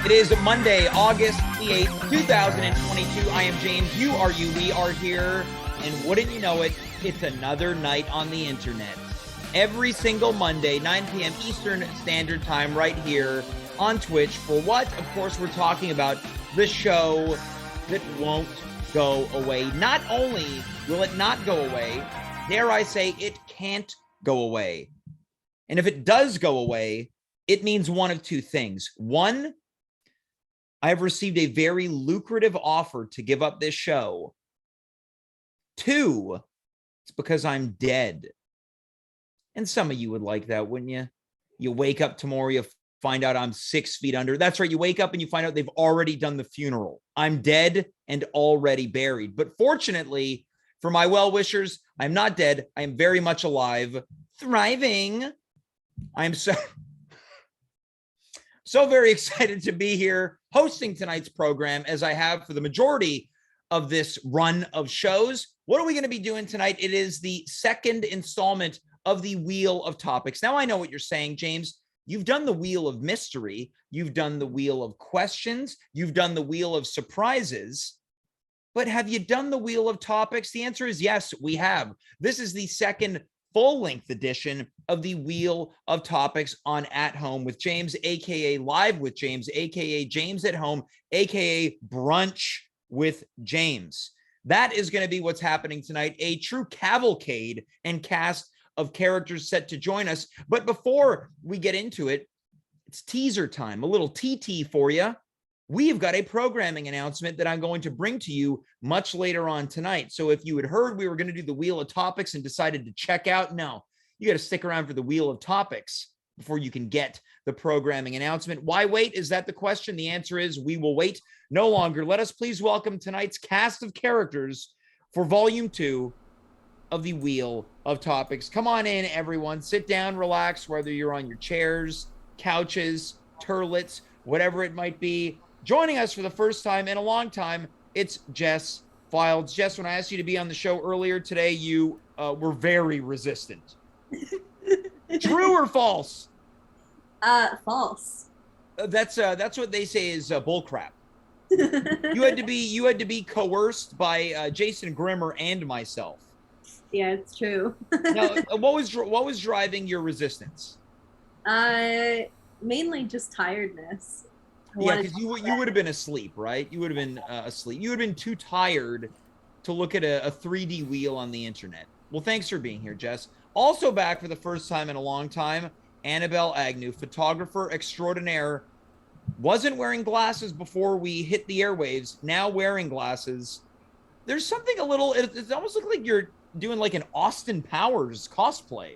It is Monday, August the 8th, 2022. I am James. You are you. We are here. And wouldn't you know it, it's another night on the internet. Every single Monday, 9 p.m. Eastern Standard Time, right here on Twitch. For what? Of course, we're talking about the show that won't go away. Not only will it not go away, dare I say, it can't go away. And if it does go away, it means one of two things. One, I have received a very lucrative offer to give up this show. Two, it's because I'm dead. And some of you would like that, wouldn't you? You wake up tomorrow, you find out I'm 6 feet under. That's right. You wake up and you find out they've already done the funeral. I'm dead and already buried. But fortunately, for my well-wishers, I'm not dead. I am very much alive, thriving. I'm so very excited to be here hosting tonight's program, as I have for the majority of this run of shows. What are we going to be doing tonight? It is the second installment of the Wheel of Topics. Now, I know what you're saying, James. You've done the Wheel of Mystery. You've done the Wheel of Questions. You've done the Wheel of Surprises. But have you done the Wheel of Topics? The answer is yes, we have. This is the second full-length edition of the Wheel of Topics on At Home with James, a.k.a. Live with James, a.k.a. James at Home, a.k.a. Brunch with James. That is going to be what's happening tonight, a true cavalcade and cast of characters set to join us. But before we get into it, it's teaser time, a little TT for you. We've got a programming announcement that I'm going to bring to you much later on tonight. So if you had heard we were going to do the Wheel of Topics and decided to check out, no, you got to stick around for the Wheel of Topics before you can get the programming announcement. Why wait? Is that the question? The answer is we will wait no longer. Let us please welcome tonight's cast of characters for Volume 2 of the Wheel of Topics. Come on in, everyone. Sit down, relax, whether you're on your chairs, couches, turlets, whatever it might be. Joining us for the first time in a long time, it's Jess Fildes. Jess, when I asked you to be on the show earlier today, you were very resistant. True or false? False. That's what they say is bullcrap. You had to be coerced by Jason Grimmer and myself. Yeah, it's true. Now, what was driving your resistance? Mainly just tiredness. Yeah, because you would have been asleep, right? You would have been asleep. You would have been too tired to look at a 3D wheel on the internet. Well, thanks for being here, Jess. Also back for the first time in a long time, Annabelle Agnew, photographer extraordinaire. Wasn't wearing glasses before we hit the airwaves. Now wearing glasses. There's something a little. It almost looks like you're doing like an Austin Powers cosplay.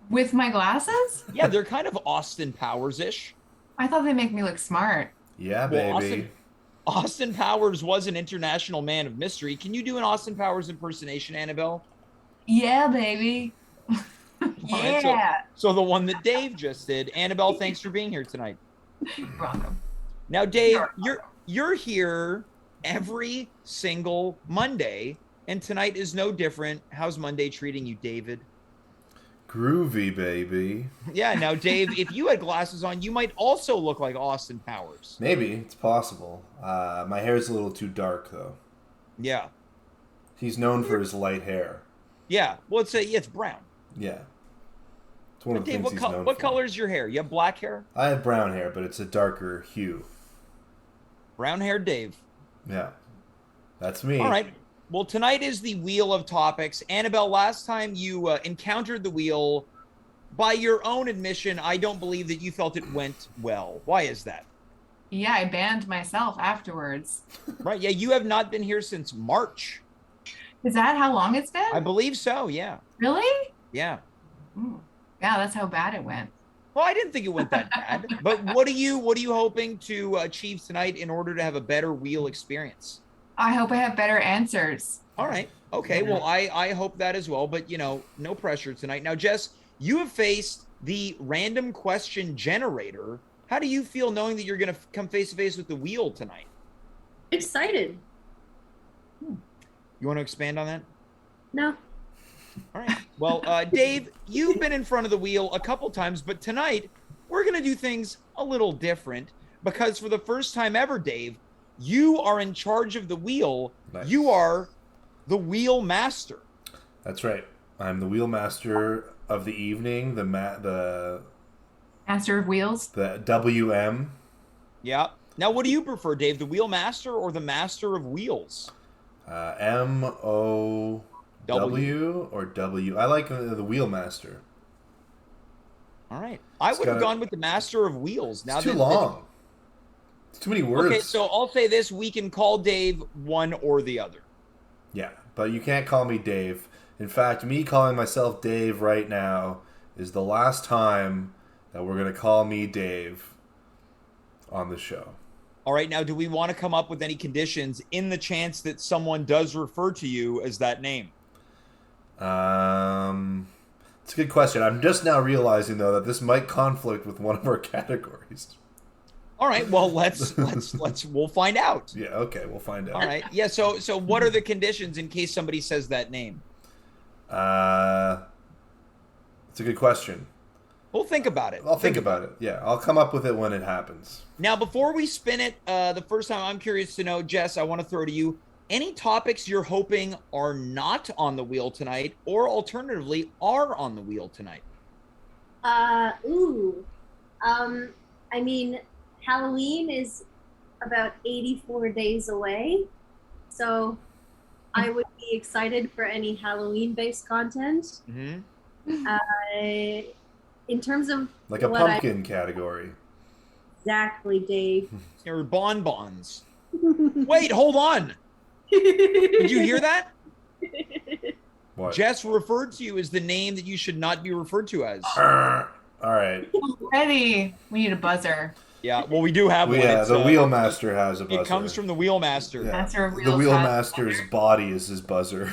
With my glasses? Yeah, they're kind of Austin Powers-ish. I thought they make me look smart. Yeah, Well, baby. Austin Powers was an international man of mystery. Can you do an Austin Powers impersonation, Annabelle? Yeah, baby. Right, Yeah. so the one that Dave just did. Annabelle, thanks for being here tonight. You're welcome. Now, Dave, you're here every single Monday, and tonight is no different. How's Monday treating you, David? Groovy, baby. Yeah, now, Dave, if you had glasses on, you might also look like Austin Powers. Maybe. It's possible. My hair's a little too dark, though. Yeah. He's known for his light hair. Yeah. Well, it's brown. Yeah. It's one of the Dave, things he's known what for. color is your hair? You have black hair? I have brown hair, but it's a darker hue. Brown-haired Dave. Yeah. That's me. All right. Well, tonight is the Wheel of Topics. Annabelle, last time you encountered the wheel, by your own admission, I don't believe that you felt it went well. Why is that? Yeah, I banned myself afterwards. Right. Yeah, you have not been here since March. Is that how long it's been? I believe so, yeah. Really? Yeah. Ooh. Yeah, that's how bad it went. Well, I didn't think it went that bad. But what are you hoping to achieve tonight in order to have a better wheel experience? I hope I have better answers. All right. Okay. Well, I hope that as well, but no pressure tonight. Now, Jess, you have faced the random question generator. How do you feel knowing that you're going to come face to face with the wheel tonight? Excited. You want to expand on that? No. All right. Well, Dave, you've been in front of the wheel a couple times, but tonight we're going to do things a little different. because for the first time ever, Dave, you are in charge of the wheel. Nice. You are the wheel master. That's right. I'm the wheel master of the evening. The Master of Wheels. the WM. Yeah. Now, what do you prefer, Dave? The wheel master or the master of wheels? MOW or W. I like the wheel master. All right. I would have gone with the master of wheels. Now It's too long. It's too many words. Okay, so I'll say this. We can call Dave one or the other. Yeah, but you can't call me Dave. In fact, me calling myself Dave right now is the last time that we're going to call me Dave on the show. All right. Now, do we want to come up with any conditions in the chance that someone does refer to you as that name? It's a good question. I'm just now realizing, though, that this might conflict with one of our categories. All right. Well, we'll find out. Yeah, okay, we'll find out. All right. Yeah. So what are the conditions in case somebody says that name? It's a good question. We'll think about it. I'll think about it. Yeah, I'll come up with it when it happens. Now, before we spin it, the first time, I'm curious to know, Jess, I want to throw to you, any topics you're hoping are not on the wheel tonight, or alternatively are on the wheel tonight? I mean, Halloween is about 84 days away, so I would be excited for any Halloween-based content. Mm-hmm. In terms of like a pumpkin category. Exactly, Dave. Or bonbons. Wait, hold on. Did you hear that? What? Jess referred to you as the name that you should not be referred to as. All right. Ready. We need a buzzer. Yeah, well, we do have one. Yeah, It's, the wheel master has a buzzer. It comes from the wheel master. Yeah. Master of The Wheels wheel has a master's buzzer. body is his buzzer.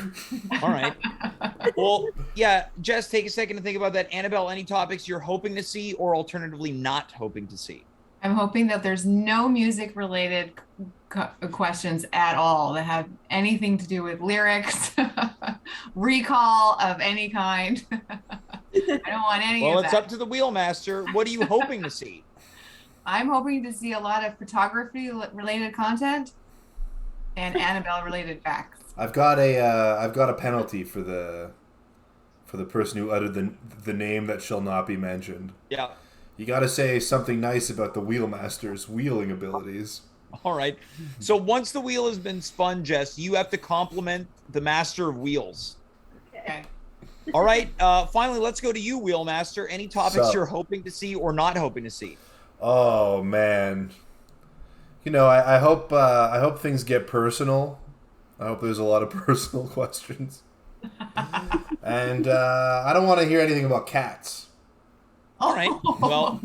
All right. Well, yeah, Jess, take a second to think about that. Annabelle, any topics you're hoping to see or alternatively not hoping to see? I'm hoping that there's no music-related questions at all that have anything to do with lyrics, recall of any kind. I don't want any of that. Well, it's up to the wheel master. What are you hoping to see? I'm hoping to see a lot of photography-related content and Annabelle-related facts. I've got a penalty for the person who uttered the name that shall not be mentioned. Yeah. You got to say something nice about the wheelmaster's wheeling abilities. All right. So once the wheel has been spun, Jess, you have to compliment the master of wheels. Okay. All right. Finally, let's go to you, Wheelmaster. Any topics So- you're hoping to see or not hoping to see? Oh man, I hope things get personal. I hope there's a lot of personal questions, and I don't want to hear anything about cats. All right. Well,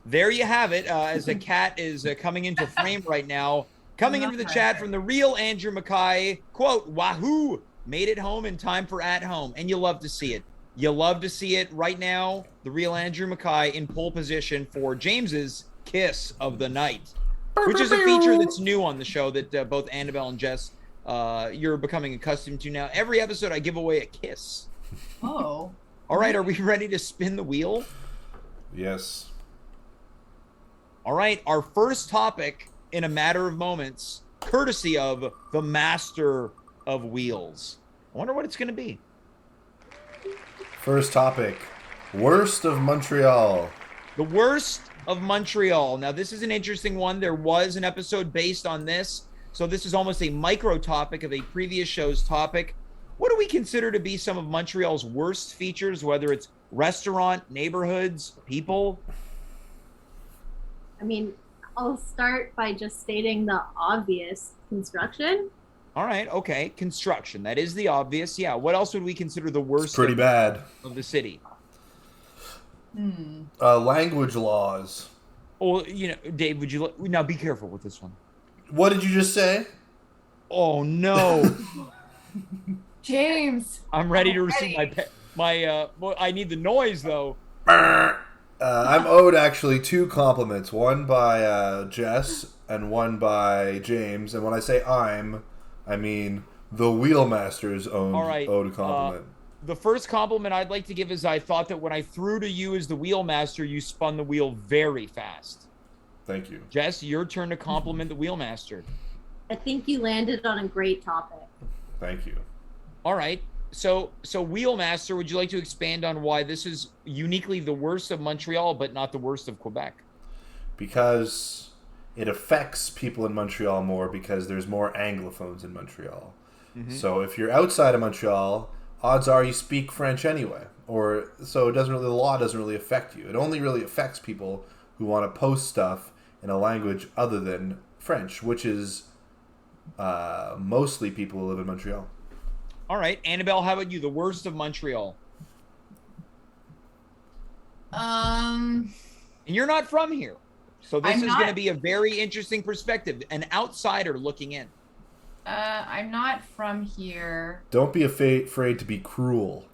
there you have it. As a cat is coming into frame right now, coming into the chat from the real Andrew Mackay. Quote, "Wahoo! Made it home in time for at home," and you love to see it. You love to see it right now. The real Andrew Mackay in pole position for James's Kiss of the Night, which is a feature that's new on the show that both Annabelle and Jess, you're becoming accustomed to now. Every episode, I give away a kiss. Oh. All right, are we ready to spin the wheel? Yes. All right, our first topic in a matter of moments, courtesy of the Master of Wheels. I wonder what it's going to be. First topic: worst of Montreal. The worst of Montreal. Now, this is an interesting one. There was an episode based on this. So this is almost a micro topic of a previous show's topic. What do we consider to be some of Montreal's worst features, whether it's restaurant, neighborhoods, people? I mean, I'll start by just stating the obvious: construction. All right, okay. Construction. That is the obvious. Yeah. What else would we consider the worst It's pretty bad. of the city? Language laws. Oh, Dave, would you now be careful with this one. What did you just say? Oh no. James. I'm ready to receive well, I need the noise though. I'm owed actually 2 compliments. One by Jess and one by James. And when I say I mean the Wheelmaster's owed a compliment. The first compliment I'd like to give is I thought that when I threw to you as the Wheelmaster, you spun the wheel very fast. Thank you. Jess, your turn to compliment the Wheelmaster. I think you landed on a great topic. Thank you. All right. So Wheelmaster, would you like to expand on why this is uniquely the worst of Montreal, but not the worst of Quebec? Because it affects people in Montreal more because there's more Anglophones in Montreal. Mm-hmm. So if you're outside of Montreal, odds are you speak French anyway. Or so the law doesn't really affect you. It only really affects people who want to post stuff in a language other than French, which is mostly people who live in Montreal. All right, Annabelle, how about you? The worst of Montreal. And you're not from here, so this is going to be a very interesting perspective. An outsider looking in. I'm not from here. Don't be afraid to be cruel.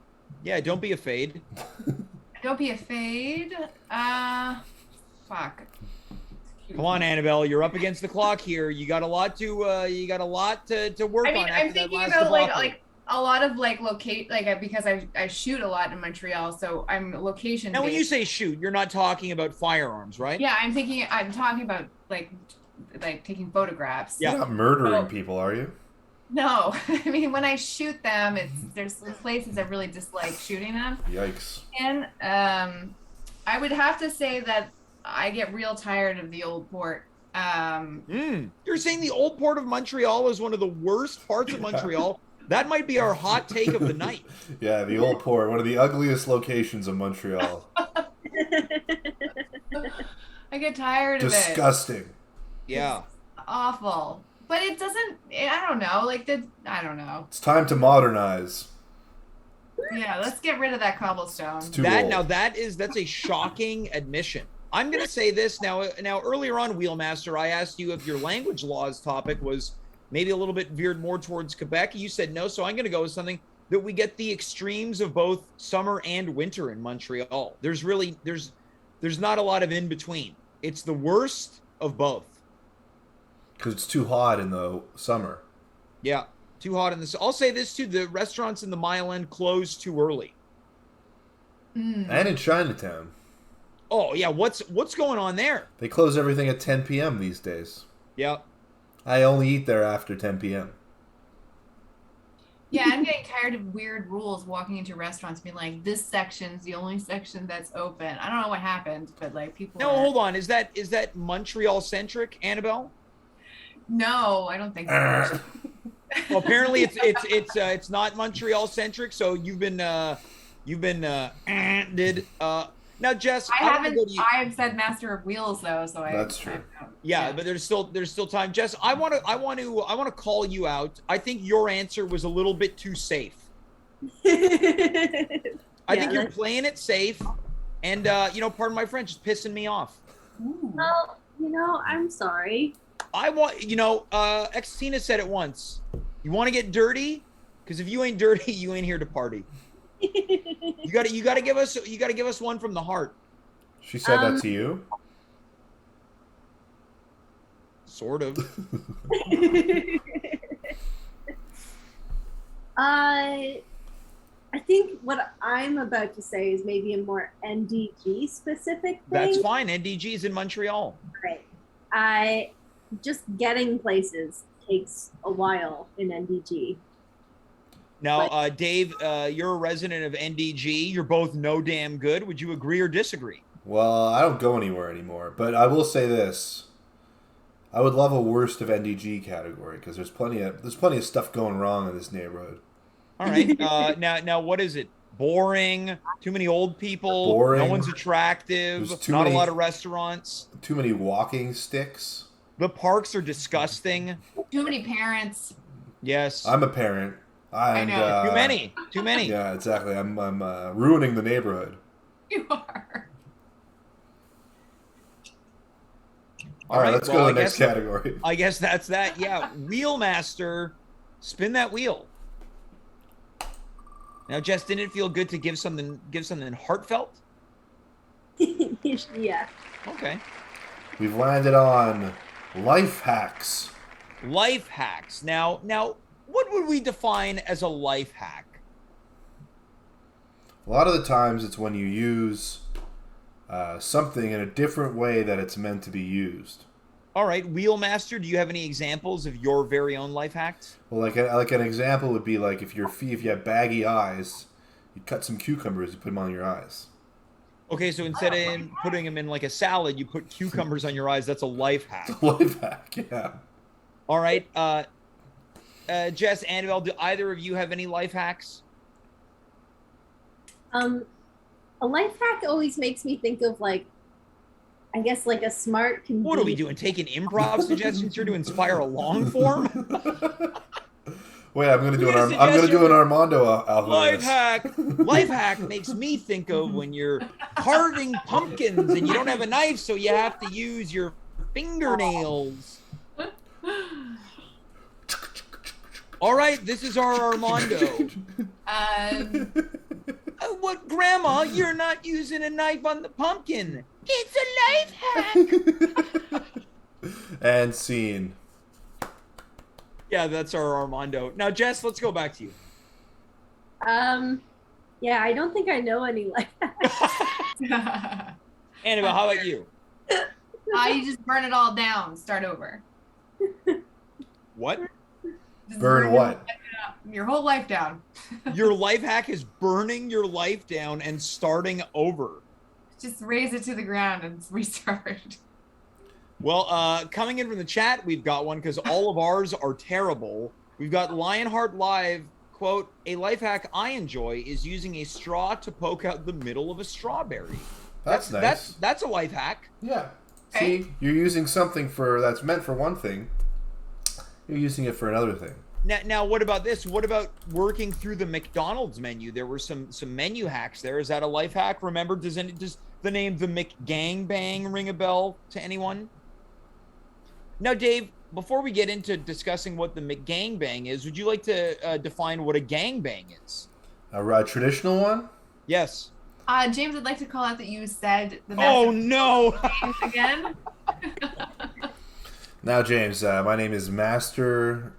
Yeah, don't be afraid. Don't be afraid. Fuck. Come on, Annabelle, you're up against the clock here. You got a lot to work on. I'm thinking about like a lot of because I shoot a lot in Montreal, so I'm location. Now, when you say shoot, you're not talking about firearms, right? Yeah, I'm talking about like taking photographs. Yeah. You're not murdering people, are you? No, I mean when I shoot them, there's places I really dislike shooting them. Yikes. And I would have to say that I get real tired of the old port. You're saying the old port of Montreal is one of the worst parts of Montreal? That might be our hot take of the night. Yeah, the old port, one of the ugliest locations of Montreal. I get tired of it. Disgusting. Yeah. It's awful. But it doesn't, I don't know, I don't know. It's time to modernize. Yeah, let's get rid of that cobblestone. It's too old. Now that's a shocking admission. I'm going to say this now. Earlier on, Wheelmaster, I asked you if your language laws topic was maybe a little bit veered more towards Quebec. You said no, so I'm going to go with something that we get the extremes of both summer and winter in Montreal. There's not a lot of in between. It's the worst of both. Because it's too hot in the summer. Yeah, too hot in this. I'll say this too: the restaurants in the Mile End close too early. And in Chinatown. Oh yeah, what's going on there? They close everything at 10 p.m. these days. Yeah. I only eat there after 10 p.m. Yeah, I'm getting tired of weird rules walking into restaurants being like, this section's the only section that's open. I don't know what happened, but people No, hold on. Is that Montreal centric, Annabelle? No, I don't think so. Well, apparently it's not Montreal centric, so you've been now, Jess. I have said master of wheels though, so that's true. Yeah, but there's still time. Jess, I want to call you out. I think your answer was a little bit too safe. I think you're playing it safe, and pardon my French, it's pissing me off. Well, I'm sorry. I want, Ex-Tina said it once. You want to get dirty? Because if you ain't dirty, you ain't here to party. You got to give us one from the heart. She said that to you? Sort of. I think what I'm about to say is maybe a more NDG specific thing. That's fine. NDG's in Montreal. Right. Just getting places takes a while in NDG. Now, Dave, you're a resident of NDG. You're both no damn good. Would you agree or disagree? Well, I don't go anywhere anymore, but I will say this. I would love a worst of NDG category because there's plenty of stuff going wrong in this neighborhood. All right. Now, what is it? Boring. Too many old people. Boring. No one's attractive. Not a lot of restaurants. Too many walking sticks. The parks are disgusting. Too many parents. Yes. I'm a parent. I know. Too many. Yeah, exactly. I'm ruining the neighborhood. You are. All right, let's go to the next category. I guess that's that. Yeah, Wheelmaster, spin that wheel. Now, Jess, didn't it feel good to give something heartfelt? Yeah. Okay. We've landed on life hacks. Life hacks. Now, what would we define as a life hack? A lot of the times it's when you use something in a different way that it's meant to be used. All right, Wheelmaster, do you have any examples of your very own life hacks? Well, like an example would be like if you have baggy eyes, you cut some cucumbers, you put them on your eyes. Okay, so instead of putting them in like a salad, you put cucumbers on your eyes. That's a life hack. It's a life hack, yeah. All right, Jess, Annabelle, do either of you have any life hacks? A life hack always makes me think of like, I guess like a smart convenient. What are we doing? Taking improv suggestions here to inspire a long form? Wait, I'm gonna do an Armando out life hack. Life hack makes me think of when you're carving pumpkins and you don't have a knife, so you have to use your fingernails. All right, this is our Armando. What, Grandma? You're not using a knife on the pumpkin. It's a life hack. And scene. Yeah, that's our Armando. Now, Jess, let's go back to you. Yeah, I don't think I know any life hacks. Annabelle, how about you? You just burn it all down. Start over. What? Just Burn what? Your whole life down. Your life hack is burning your life down and starting over. Just raise it to the ground and restart. Well, coming in from the chat, we've got one because all of ours are terrible. We've got Lionheart Live, quote, a life hack I enjoy is using a straw to poke out the middle of a strawberry. That's nice. That's a life hack. Yeah. Okay. See, you're using something that's meant for one thing. You're using it for another thing. Now, what about this? What about working through the McDonald's menu? There were some menu hacks there. Is that a life hack? Remember, does the name the McGangbang ring a bell to anyone? Now, Dave, before we get into discussing what the McGangbang is, would you like to define what a gangbang is? A traditional one? Yes. James, I'd like to call out that you said the Oh, no. names again. Now, James, my name is Master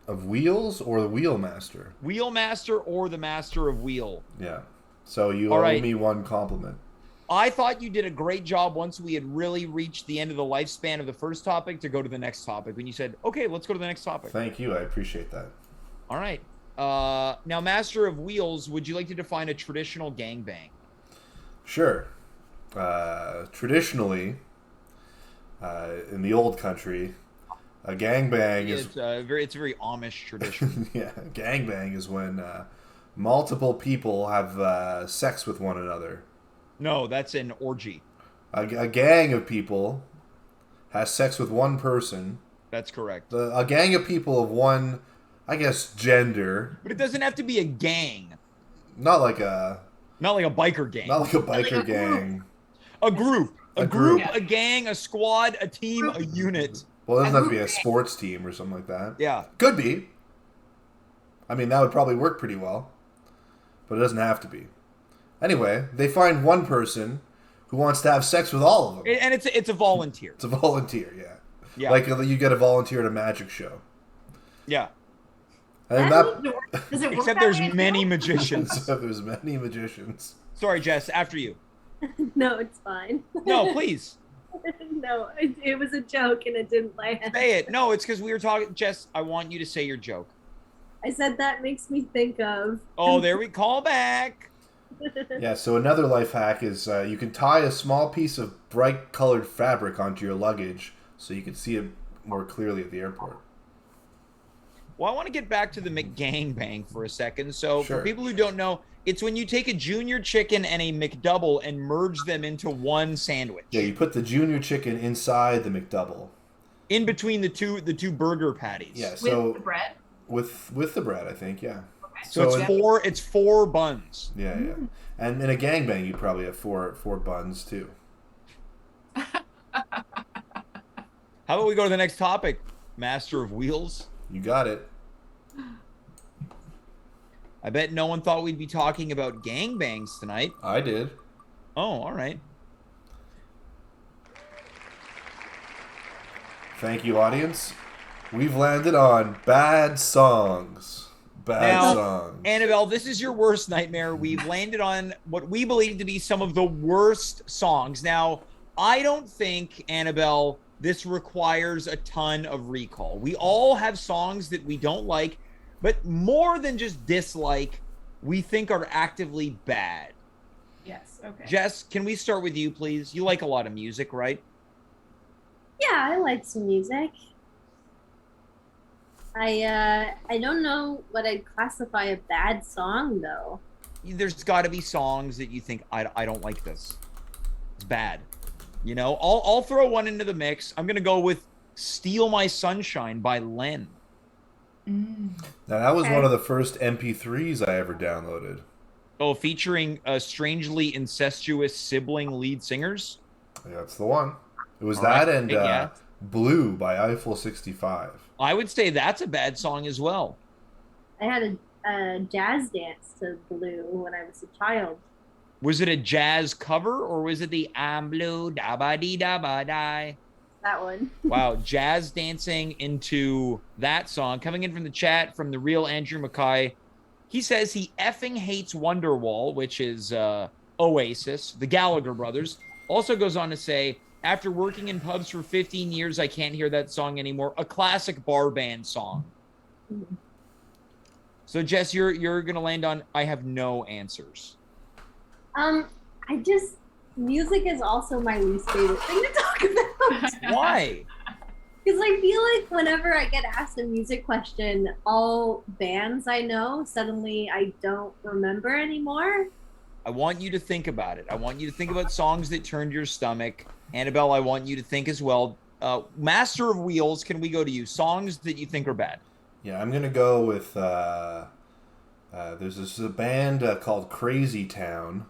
of Wheels or the Wheelmaster? Wheelmaster or the Master of Wheel. Yeah. So you All owe right. me one compliment. I thought you did a great job once we had really reached the end of the lifespan of the first topic to go to the next topic. When you said, okay, let's go to the next topic. Thank you. I appreciate that. All right. Now, Master of Wheels, would you like to define a traditional gangbang? Sure. Traditionally, in the old country, a gangbang is... It's a very Amish tradition. Yeah, gangbang is when multiple people have sex with one another. No, that's an orgy. A gang of people has sex with one person. That's correct. A gang of people of one, I guess, gender. But it doesn't have to be a gang. Not like a biker gang. Not like a biker gang. A group. A group. A gang, a squad, a team, a unit. Well, it doesn't have to be a sports team or something like that. Yeah. Could be. I mean, that would probably work pretty well. But it doesn't have to be. Anyway, they find one person who wants to have sex with all of them. And it's a volunteer. It's a volunteer, yeah. Yeah. Like you get a volunteer at a magic show. Yeah. And Does it work Except that there's way? many magicians. so there's many magicians. Sorry, Jess, after you. No, it's fine. No, please. No, it was a joke and it didn't land. Say it. No, it's because we were talking. Jess, I want you to say your joke. I said that makes me think of. Oh, there we call back. Yeah, so another life hack is you can tie a small piece of bright colored fabric onto your luggage so you can see it more clearly at the airport. Well, I want to get back to the McGangbang for a second. So Sure. for people who don't know, it's when you take a junior chicken and a McDouble and merge them into one sandwich. Yeah, you put the junior chicken inside the McDouble. In between the two burger patties. Yeah, With so the bread? with the bread, I think, yeah. So it's four buns. Yeah, yeah. And in a gangbang, you probably have four buns too. How about we go to the next topic, Master of Wheels? You got it. I bet no one thought we'd be talking about gangbangs tonight. I did. Oh, all right. Thank you, audience. We've landed on bad songs. Bad Now, songs. Annabelle, this is your worst nightmare. We've landed on what we believe to be some of the worst songs. Now, I don't think, Annabelle, this requires a ton of recall. We all have songs that we don't like, but more than just dislike, we think are actively bad. Yes. Okay. Jess, can we start with you, please? You like a lot of music, right? Yeah, I like some music. I don't know what I'd classify a bad song though. There's got to be songs that you think, I don't like this. It's bad. You know, I'll throw one into the mix. I'm going to go with Steal My Sunshine by Len. Now, that was one of the first MP3s I ever downloaded. Oh, featuring strangely incestuous sibling lead singers? That's the one. It was All that right. and Yeah. Blue by Eiffel 65. I would say that's a bad song as well. I had a jazz dance to Blue when I was a child. Was it a jazz cover or was it the I'm blue, da ba dee da ba die? That one. Wow, jazz dancing into that song. Coming in from the chat from the real Andrew Mackay. He says he effing hates Wonderwall, which is Oasis, the Gallagher brothers. Also goes on to say, after working in pubs for 15 years, I can't hear that song anymore. A classic bar band song. Mhm. So, Jess, you're going to land on, I have no answers. Music is also my least favorite thing to talk about. Why? Because I feel like whenever I get asked a music question, all bands I know, suddenly I don't remember anymore. I want you to think about it. I want you to think about songs that turned your stomach. Annabelle, I want you to think as well. Master of Wheels, can we go to you? Songs that you think are bad. Yeah, I'm going to go with... there's a band called Crazy Town.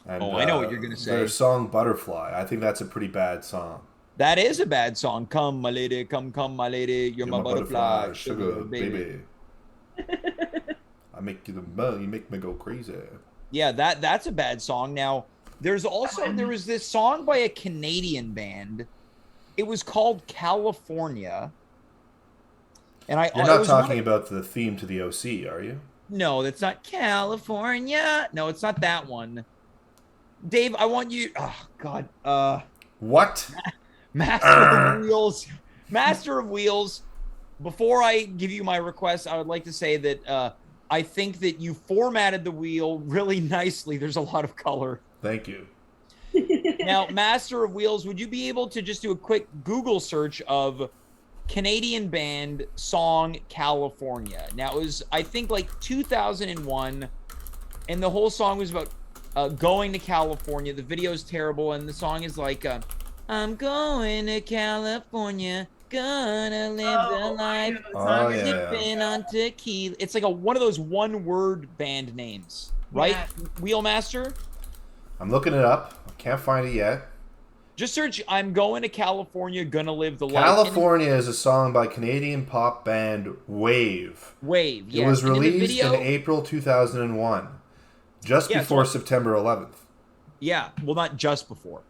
And, I know what you're going to say. Their song Butterfly. I think that's a pretty bad song. That is a bad song. Come, my lady, come, my lady. You're my butterfly, sugar, baby. I make you you make me go crazy. Yeah, that's a bad song. Now, there was this song by a Canadian band. It was called California. And You're not talking about the theme to the OC, are you? No, that's not California. No, it's not that one. Dave, I want you. Oh God. What? Master of Wheels. Master of Wheels. Before I give you my request, I would like to say that I think that you formatted the wheel really nicely. There's a lot of color. Thank you. Now, Master of Wheels, would you be able to just do a quick Google search of Canadian band song California? Now, it was, I think, like 2001, and the whole song was about going to California. The video is terrible, and the song is like, I'm going to California, gonna live the life, sipping on tequila. It's like one of those one-word band names, right? Yeah. Wheelmaster? I'm looking it up. I can't find it yet. Just search, I'm going to California, gonna live the life. California is a song by Canadian pop band Wave. Wave, yes. It was And released in April 2001, just before September 11th. Yeah, well, not just before.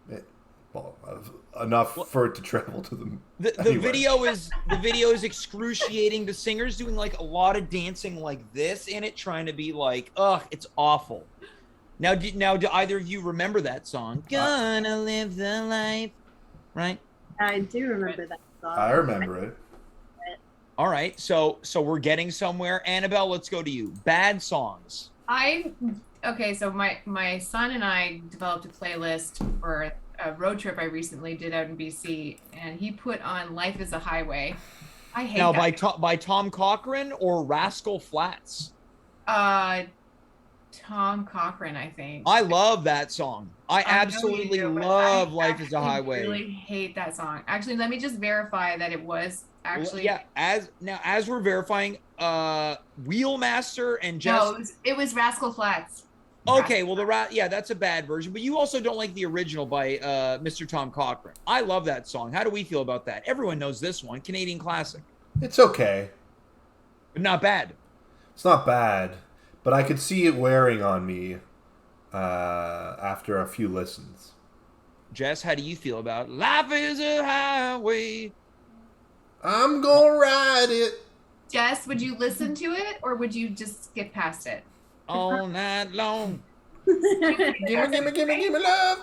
Enough for it to travel to the video is excruciating. The singer's doing like a lot of dancing like this in it, trying to be like, ugh, it's awful. Now, do either of you remember that song? Gonna live the life, right? I do remember that song. I remember it. All right, so we're getting somewhere. Annabelle, let's go to you. Bad songs. So my son and I developed a playlist for a road trip I recently did out in BC, and he put on "Life Is a Highway." I hate now that. by Tom Cochrane or Rascal Flatts. Tom Cochrane, I think. I love that song. I absolutely love "Life Is a Highway." I really hate that song. Actually, let me just verify that it was actually. Yeah, as we're verifying, Wheelmaster and Jess. No, it was Rascal Flatts. Okay, well that's a bad version, but you also don't like the original by Mr. Tom Cochrane. I love that song. How do we feel about that? Everyone knows this one, Canadian classic. It's okay. But not bad. It's not bad, but I could see it wearing on me after a few listens. Jess, how do you feel about "Life Is a Highway"? I'm gonna ride it Jess, would you listen to it or would you just skip past it? All night long. Gimme love.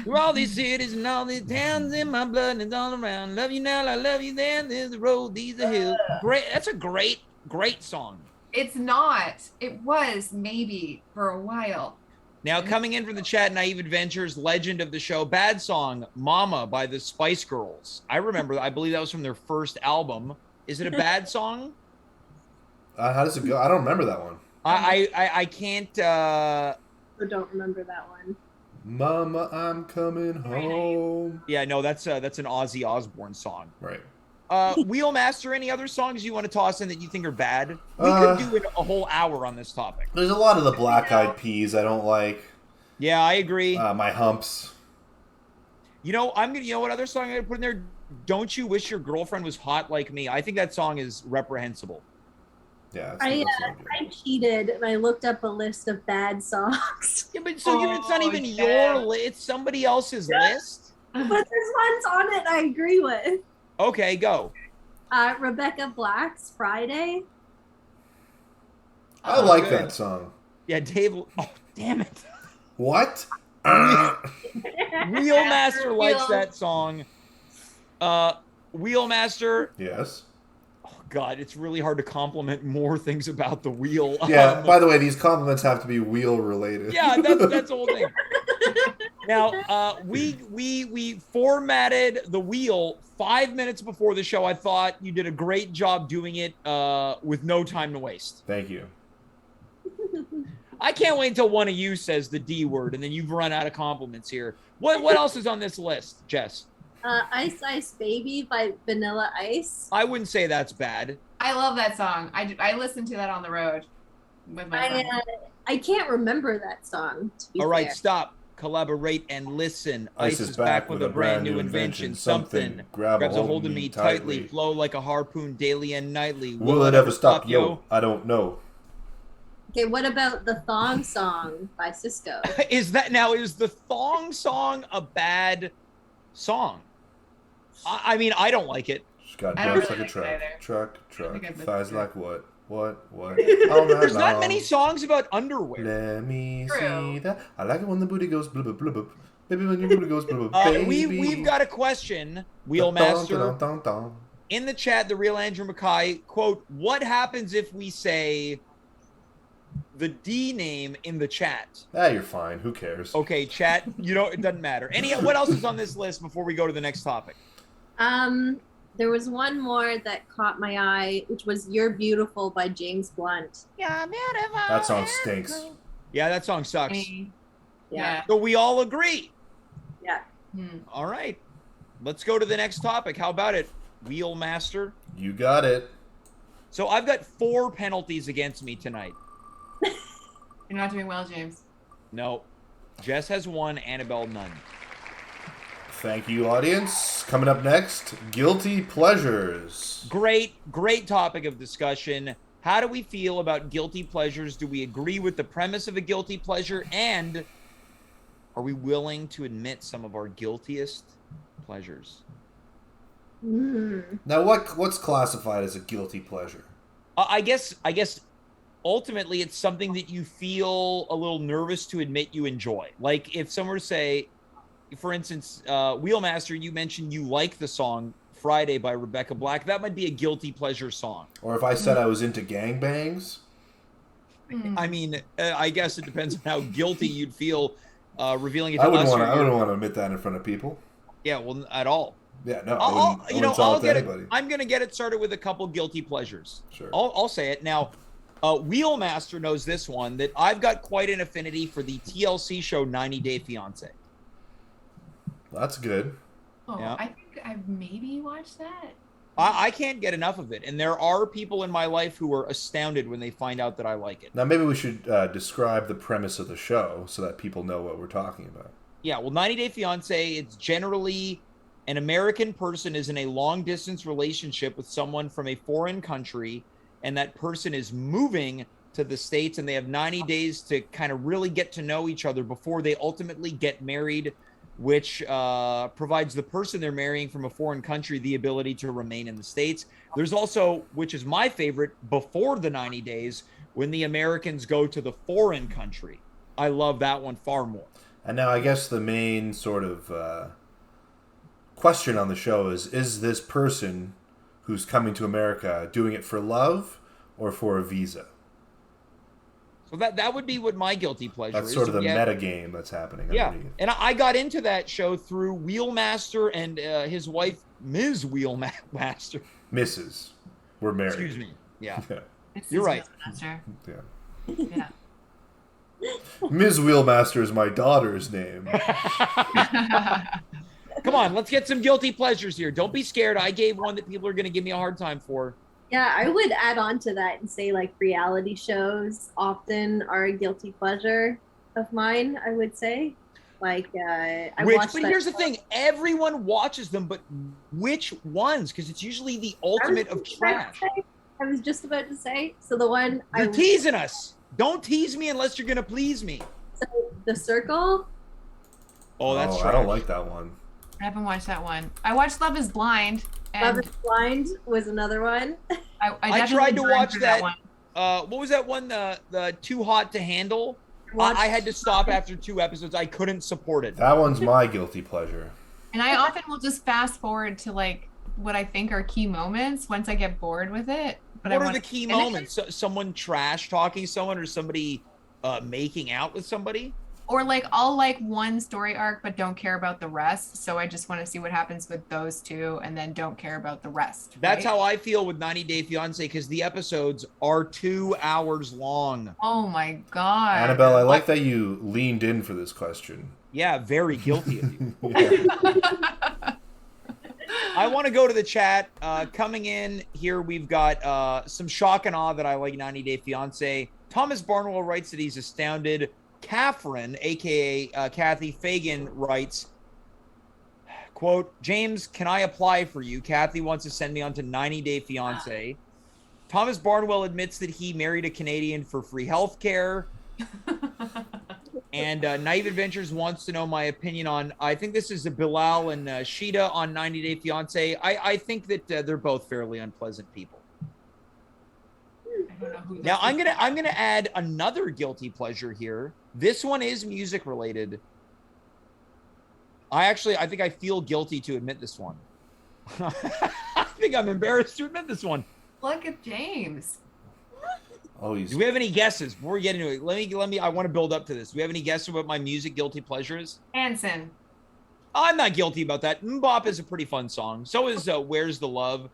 Through all these cities and all these towns in my blood and it's all around. Love you now, I love you then. There's the road, these are hills. Great. That's a great song. It's not. It was maybe for a while. Now, coming in from the chat, Naive Adventures, legend of the show, bad song, Mama by the Spice Girls. I remember, I believe that was from their first album. Is it a bad song? How does it go? I don't remember that one. I can't. I don't remember that one. Mama, I'm coming home. Yeah, no, that's an Ozzy Osbourne song. Right. Wheelmaster, any other songs you want to toss in that you think are bad? We could do a whole hour on this topic. There's a lot of the Black Eyed Peas I don't like. Yeah, I agree. My Humps. You know what other song I'm gonna put in there? Don't You Wish Your Girlfriend Was Hot Like Me? I think that song is reprehensible. Yeah, I cheated and I looked up a list of bad songs. Yeah, but it's not even your list; it's somebody else's list. But there's ones on it I agree with. Okay, go. Rebecca Black's Friday. I like that song. Yeah, Dave. Oh, damn it. What? Wheelmaster likes that song. Wheelmaster. Yes. Oh God, it's really hard to compliment more things about the wheel. Yeah. By the way, these compliments have to be wheel related. Yeah, that's the whole thing. Now, we formatted the wheel 5 minutes before the show. I thought you did a great job doing it with no time to waste. Thank you. I can't wait until one of you says the D word, and then you've run out of compliments here. What else is on this list, Jess? Ice Ice Baby by Vanilla Ice. I wouldn't say that's bad. I love that song. I listened to that on the road with my friend. I can't remember that song. All right, stop. Collaborate and listen. Ice is back with a brand new invention. Something grabs a hold of me tightly. Flow like a harpoon daily and nightly. Will it ever stop, yo? I don't know. Okay, what about the Thong Song by Cisco? Is the Thong Song a bad song? I mean, I don't like it. She's got I don't breasts really like a like truck, it either. truck. Thighs like what? What? Oh, There's not many songs about underwear. Let me True. see that. I like it when the booty goes blub blub blub. Baby, when your booty goes blub blub. Baby. We've got a question, Wheelmaster. Dun, dun, dun, dun. In the chat, the real Andrew Mackay, quote, what happens if we say the D name in the chat? You're fine. Who cares? Okay, chat, it doesn't matter. What else is on this list before we go to the next topic? There was one more that caught my eye, which was You're Beautiful by James Blunt. You're beautiful. That song stinks. Yeah, that song sucks. Yeah. So we all agree. Yeah. All right. Let's go to the next topic. How about it, Wheelmaster? You got it. So I've got 4 penalties against me tonight. You're not doing well, James. No. Jess has 1, Annabelle none. Thank you, audience. Coming up next, Guilty Pleasures. Great topic of discussion. How do we feel about guilty pleasures? Do we agree with the premise of a guilty pleasure? And are we willing to admit some of our guiltiest pleasures? Now, what's classified as a guilty pleasure? I guess ultimately it's something that you feel a little nervous to admit you enjoy. Like if someone were to say, for instance, Wheelmaster, you mentioned you like the song Friday by Rebecca Black. That might be a guilty pleasure song. Or if I said I was into gangbangs? I mean, I guess it depends on how guilty you'd feel revealing it to I us. wouldn't want to admit that in front of people. Yeah, well, at all. Yeah, no, I wouldn't tell it to anybody. I'm going to get it started with a couple guilty pleasures. Sure. I'll say it. Now, Wheelmaster knows this one, that I've got quite an affinity for the TLC show 90 Day Fiancé. That's good. Oh, Yeah. I think I've maybe watched that. I can't get enough of it. And there are people in my life who are astounded when they find out that I like it. Now, maybe we should describe the premise of the show so that people know what we're talking about. Yeah, well, 90 Day Fiancé, it's generally an American person is in a long-distance relationship with someone from a foreign country, and that person is moving to the States, and they have 90 days to kind of really get to know each other before they ultimately get married which provides the person they're marrying from a foreign country the ability to remain in the States. There's also, which is my favorite, before the 90 days, when the Americans go to the foreign country. I love that one far more. And now I guess the main sort of question on the show is this person who's coming to America doing it for love or for a visa? So that would be what my guilty pleasure is. That's sort of the meta game that's happening. Yeah, underneath. and I got into that show through Wheelmaster and his wife, Ms. Wheelmaster. Mrs. We're married. Excuse me. Yeah. It's You're right. Master. Yeah. Yeah. Ms. Wheelmaster is my daughter's name. Come on, let's get some guilty pleasures here. Don't be scared. I gave one that people are going to give me a hard time for. Yeah, I would add on to that and say like reality shows often are a guilty pleasure of mine, I would say. Like, But here's the thing. Everyone watches them, but which ones? Because it's usually the ultimate of trash. I was just about to say. So the one You're teasing us. Don't tease me unless you're going to please me. So The Circle. Oh, that's I don't like that one. I haven't watched that one. I watched Love is Blind. And Love is Blind was another one. I tried to watch that. What was that one? The Too Hot to Handle? I had to stop after 2 episodes. I couldn't support it. That one's my guilty pleasure. And I often will just fast forward to like what I think are key moments once I get bored with it. But what are the key moments? So, someone trash talking someone or somebody making out with somebody? Or like I'll like one story arc but don't care about the rest. So I just want to see what happens with those two and then don't care about the rest. That's how I feel with 90 Day Fiancé because the episodes are 2 hours long. Oh my God. Annabelle, I like that you leaned in for this question. Yeah, very guilty of you. Yeah. I want to go to the chat. Coming in here, we've got some shock and awe that I like 90 Day Fiancé. Thomas Barnwell writes that he's astounded. Catherine, a.k.a. Kathy Fagan, writes, quote, James, can I apply for you? Kathy wants to send me on to 90 Day Fiancé. Thomas Barnwell admits that he married a Canadian for free health care. And Naive Adventures wants to know my opinion on, I think this is a Bilal and Sheeta on 90 Day Fiancé. I think that they're both fairly unpleasant people. Now I'm gonna add another guilty pleasure here. This one is music related. I think I feel guilty to admit this one. I think I'm embarrassed to admit this one. Look at James. Oh, do we have any guesses before we get into it? Let me. I want to build up to this. Do we have any guesses about my music guilty pleasure is? Hanson. I'm not guilty about that. Mbop is a pretty fun song. So is Where's the Love?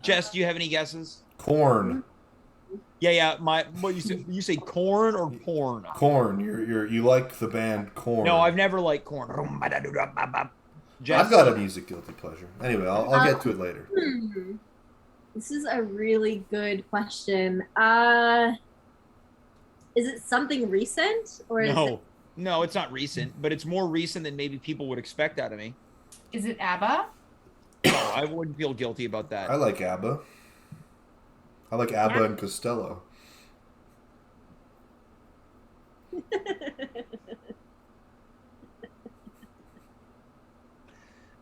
Jess, do you have any guesses? Corn. Yeah. What you say corn or porn? Corn. You like the band Corn? No, I've never liked Corn. I've got a music guilty pleasure. Anyway, I'll get to it later. This is a really good question. Is it something recent or is it... No, it's not recent, but it's more recent than maybe people would expect out of me. Is it ABBA? No, I wouldn't feel guilty about that. I like ABBA. I like ABBA and Costello.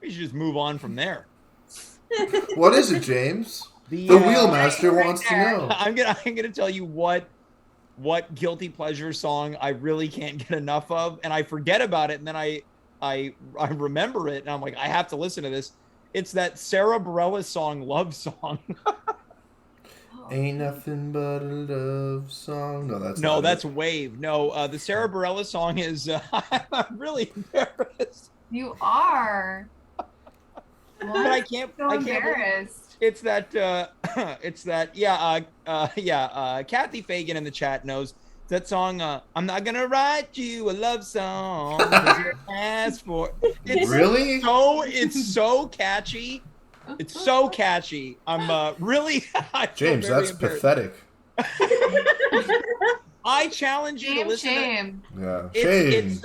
We should just move on from there. What is it, James? The Wheelmaster wants to know. I'm gonna tell you what guilty pleasure song I really can't get enough of, and I forget about it, and then I remember it, and I'm like, I have to listen to this. It's that Sarah Bareilles song, Love Song. Ain't nothing but a love song. No, that's Wave. No, the Sarah Bareilles song is. I'm really embarrassed. You are. But I can't. So I can't. embarrassed. It's that. It's that. Yeah. Kathy Fagan in the chat knows that song. I'm not gonna write you a love song. 'Cause you asked for. It's really? It's so catchy. It's so catchy. I'm really. James, that's pathetic. I challenge you to listen. Shame. Yeah, shame.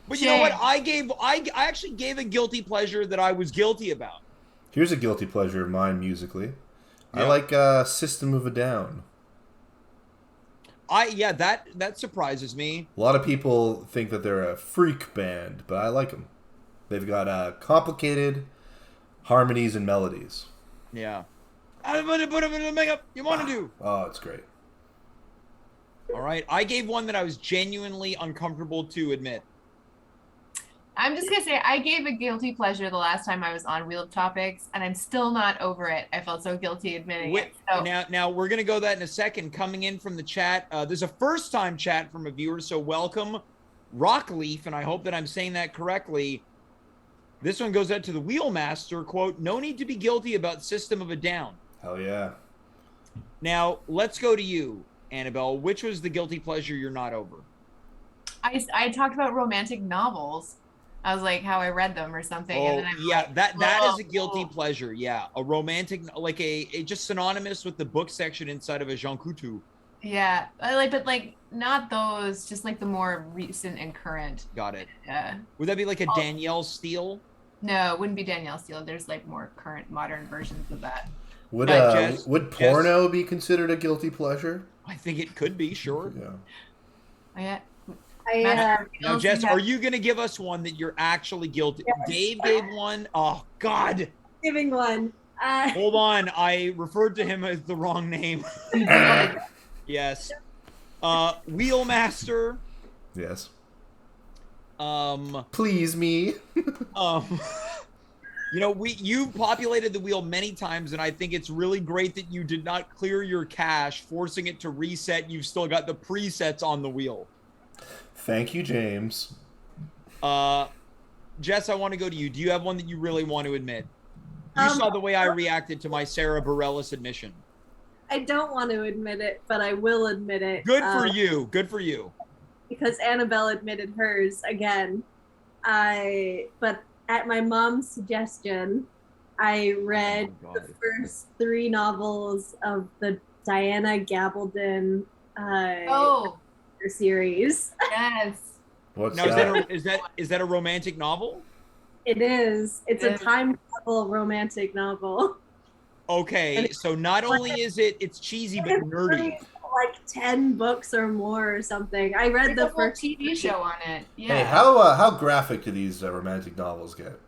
But you know what? I actually gave a guilty pleasure that I was guilty about. Here's a guilty pleasure of mine musically. Yeah. I like System of a Down. That surprises me. A lot of people think that they're a freak band, but I like them. They've got complicated harmonies and melodies. Yeah. I'm gonna put him in the makeup you want to do. Oh, it's great. All right. I gave one that I was genuinely uncomfortable to admit. I'm just gonna say I gave a guilty pleasure the last time I was on Wheel of Topics, and I'm still not over it. I felt so guilty admitting it. So. Now we're gonna go that in a second. Coming in from the chat, there's a first-time chat from a viewer, so welcome, Rockleaf, and I hope that I'm saying that correctly. This one goes out to the Wheelmaster. Quote: "No need to be guilty about System of a Down." Hell yeah. Now let's go to you, Annabelle. Which was the guilty pleasure you're not over? I talked about romantic novels. I was like, how I read them or something. Oh, and then yeah, like, that is a guilty pleasure. Yeah, a romantic, like a just synonymous with the book section inside of a Jean Coutu. Yeah, but not those, just like the more recent and current. Got it. Yeah. Would that be like a Danielle Steele? No, it wouldn't be Danielle Steele. There's like more current, modern versions of that. Would porno be considered a guilty pleasure? I think it could be, sure. Yeah. Now, Jess, are you going to give us one that you're actually guilty? Yes. Dave gave one. Oh, God. Giving one. Hold on. I referred to him as the wrong name. Yes. Wheelmaster. Yes. Please me. You've populated the wheel many times, and I think it's really great that you did not clear your cache, forcing it to reset. You've still got the presets on the wheel. Thank you, James. Jess, I want to go to you. Do you have one that you really want to admit? You saw the way I reacted to my Sarah Bareilles admission. I don't want to admit it, but I will admit it. Good for you. Good for you. Because Annabelle admitted hers again. But at my mom's suggestion, I read the first 3 novels of the Diana Gabaldon series. Yes. What's now, that? Is that a romantic novel? It is. It's a time travel romantic novel. Okay, so not only is it's cheesy but nerdy. Like 10 books or more or something. I read the first TV show on it. Yeah. Hey, how graphic do these romantic novels get?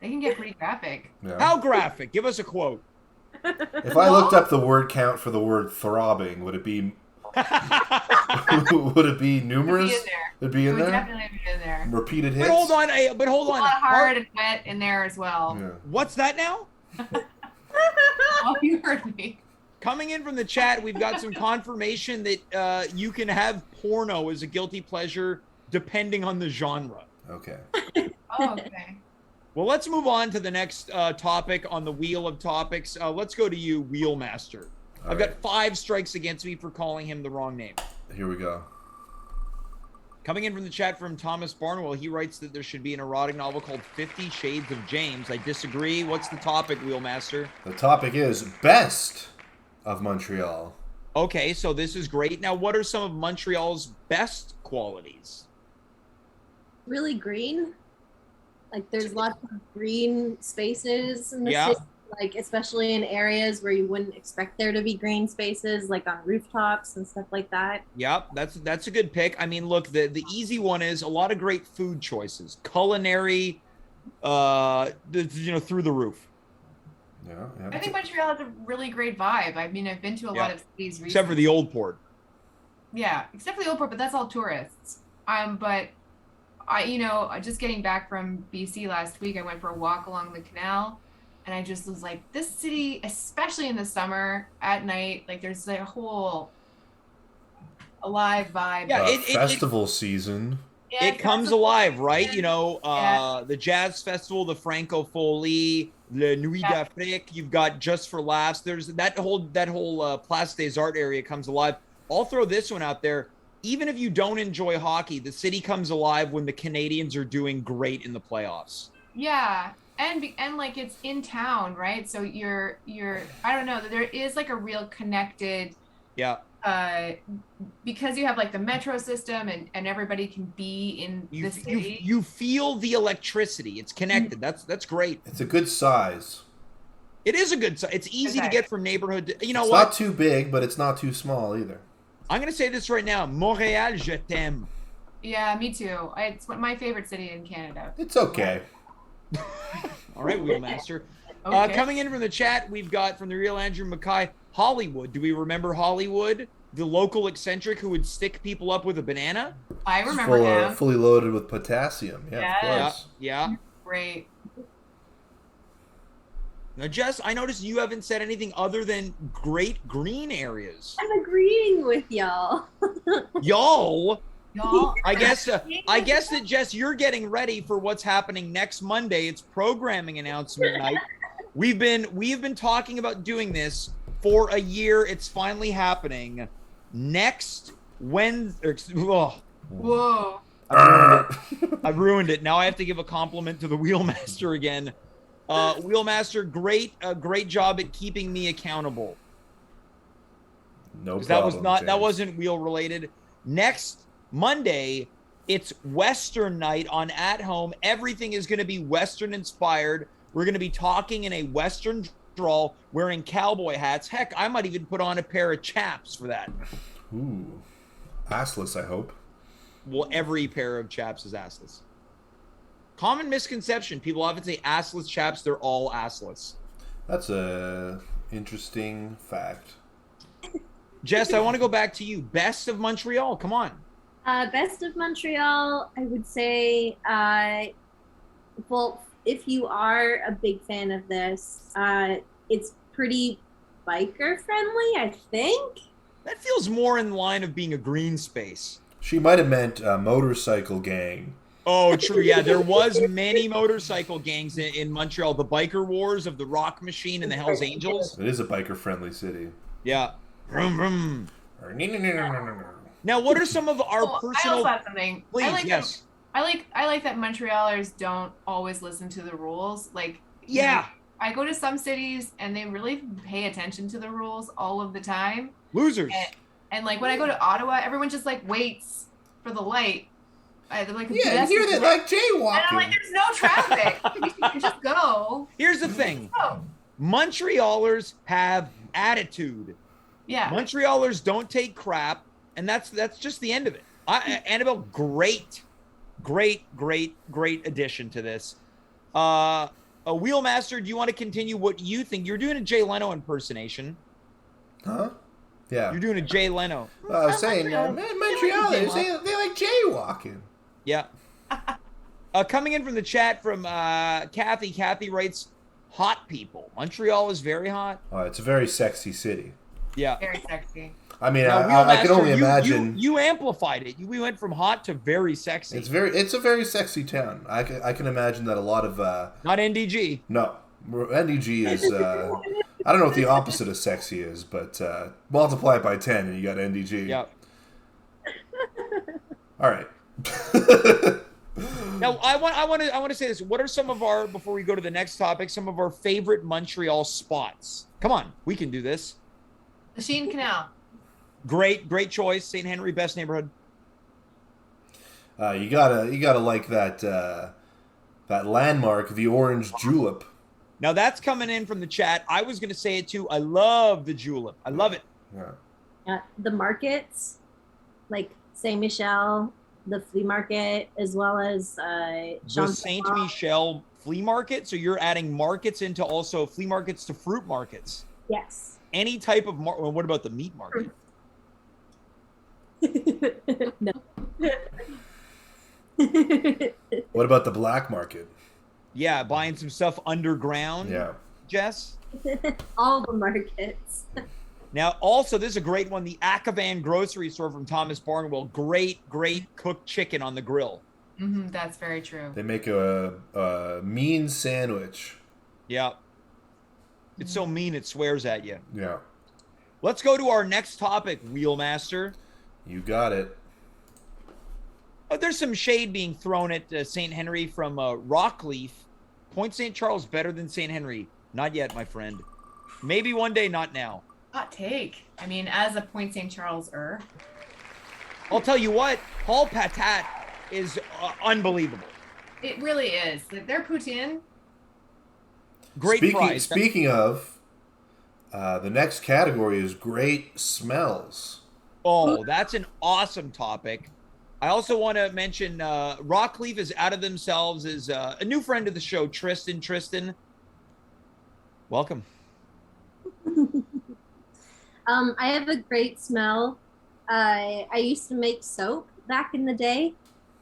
They can get pretty graphic. Yeah. How graphic? Give us a quote. If I looked up the word count for the word throbbing, would it be would it be numerous? It'd be in there. Definitely be in there. Repeated hits. But hold on. A lot hard and wet in there as well. Yeah. What's that now? Oh, you heard me. Coming in from the chat, we've got some confirmation that you can have porno as a guilty pleasure depending on the genre. Okay. Oh, okay. Well, let's move on to the next topic on the Wheel of Topics. Let's go to you, Wheelmaster. I've got 5 strikes against me for calling him the wrong name. Here we go. Coming in from the chat from Thomas Barnwell, he writes that there should be an erotic novel called 50 Shades of James. I disagree. What's the topic, Wheelmaster? The topic is best of Montreal. Okay, so this is great. Now, what are some of Montreal's best qualities? Really green. Like, there's lots of green spaces in the city. Like, especially in areas where you wouldn't expect there to be green spaces, like on rooftops and stuff like that. Yep, that's a good pick. I mean, look, the easy one is a lot of great food choices, culinary, through the roof. Yeah. I think Montreal has a really great vibe. I mean, I've been to a lot of cities recently. Except for the Old Port. Yeah, except for the Old Port, but that's all tourists. But I, just getting back from BC last week, I went for a walk along the canal. And I just was like, this city, especially in the summer at night, like there's a whole alive vibe. Yeah, festival season. Yeah, it comes alive, right? The Jazz Festival, the Francophonie, the Nuit d'Afrique. You've got Just for Laughs. There's that whole Place des Arts area comes alive. I'll throw this one out there. Even if you don't enjoy hockey, the city comes alive when the Canadians are doing great in the playoffs. Yeah. And like it's in town, right? So you're I don't know, there is like a real connected because you have like the metro system and everybody can be in the city. You feel the electricity. It's connected. That's great. It's a good size. It is a good size. It's easy to get from neighborhood to, it's not too big, but it's not too small either. I'm going to say this right now. Montréal, je t'aime. Yeah, me too. It's my favorite city in Canada. It's okay. All right, Wheelmaster. Okay. Coming in from the chat, we've got from the real Andrew Mackay, Hollywood. Do we remember Hollywood? The local eccentric who would stick people up with a banana? I remember him. Fully loaded with potassium. Yeah, Yes. of course. Yeah. Great. Now, Jess, I noticed you haven't said anything other than great green areas. I'm agreeing with y'all. Y'all, Y'all. I guess that Jess, you're getting ready for what's happening next Monday. It's programming announcement night. We've been talking about doing this for a year. It's finally happening next Wednesday. Oh, Whoa. I ruined it. Now I have to give a compliment to the Wheelmaster again. Wheelmaster, great job at keeping me accountable. No problem. That wasn't wheel related. Next Monday, it's Western night on At Home. Everything is going to be Western inspired. We're going to be talking in a Western drawl, wearing cowboy hats. Heck, I might even put on a pair of chaps for that. Ooh, assless, I hope. Well, every pair of chaps is assless. Common misconception. People often say assless chaps. They're all assless. That's a interesting fact. Jess, I want to go back to you. Best of Montreal. Come on. Best of Montreal, I would say, well, if you are a big fan of this, it's pretty biker friendly, I think. That feels more in line of being a green space. She might have meant motorcycle gang. Oh, true. Yeah, there was many motorcycle gangs in Montreal. The biker wars of the Rock Machine and the Hells Angels. It is a biker-friendly city. Yeah. Vroom, vroom. Now, what are some of our I personal? also have something. Please, yes. I like that Montrealers don't always listen to the rules. Like, Yeah. I go to some cities and they really pay attention to the rules all of the time. Losers. And like when I go to Ottawa, everyone just like waits for the light. They're like, Yeah, here they're like jaywalking. And I'm like, there's no traffic. You can just go. Here's the thing. Go. Montrealers have attitude. Yeah. Montrealers don't take crap, and that's just the end of it. Annabelle, great addition to this. A Wheelmaster, do you want to continue what you think? You're doing a Jay Leno impersonation. Huh? Yeah. You're doing a Jay Leno. Well, I was saying, man, Montrealers, they like jaywalking. Yeah. Coming in from the chat from Kathy. Kathy writes, hot people. Montreal is very hot. It's a very sexy city. Yeah. Very sexy. I mean, Now, I can Wheelmaster, only imagine. You amplified it. We went from hot to very sexy. It's a very sexy town. I can imagine that a lot of Not NDG. no, NDG is I don't know what the opposite of sexy is, but multiply it by 10 and you got NDG. Yeah. All right. Now I want to say this. What are some of our, before we go to the next topic, some of our favorite Montreal spots? Come on, we can do this. The Sheen Canal. Great choice. St. Henry, best neighborhood. You gotta like that landmark, the orange julep. Now that's coming in from the chat. I was going to say it too. I love the julep. I love it. Yeah. The markets, like Saint Michel, the flea market, as well as The Jean Saint Paul. Michel flea market. So you're adding markets into also flea markets to fruit markets. Yes. Any type of well, what about the meat market? No. What about the black market? Yeah, buying some stuff underground. Yeah. Jess. All the markets. Now, also, this is a great one. The Akavan grocery store from Thomas Barnwell. Great cooked chicken on the grill. Mm-hmm, that's very true. They make a mean sandwich. Yeah. It's so mean it swears at you. Yeah. Let's go to our next topic, Wheelmaster. You got it. Oh, there's some shade being thrown at St. Henry from Rockleaf. Point St. Charles better than St. Henry. Not yet, my friend. Maybe one day, not now. Hot take. I mean, as a Point St. Charles-er. I'll tell you what, Paul Patat is unbelievable. It really is. Like, their poutine. Great prize. Speaking of, the next category is great smells. Oh, that's an awesome topic. I also want to mention Rockleaf is Out of Themselves is a new friend of the show, Tristan. Tristan, welcome. I have a great smell. I used to make soap back in the day,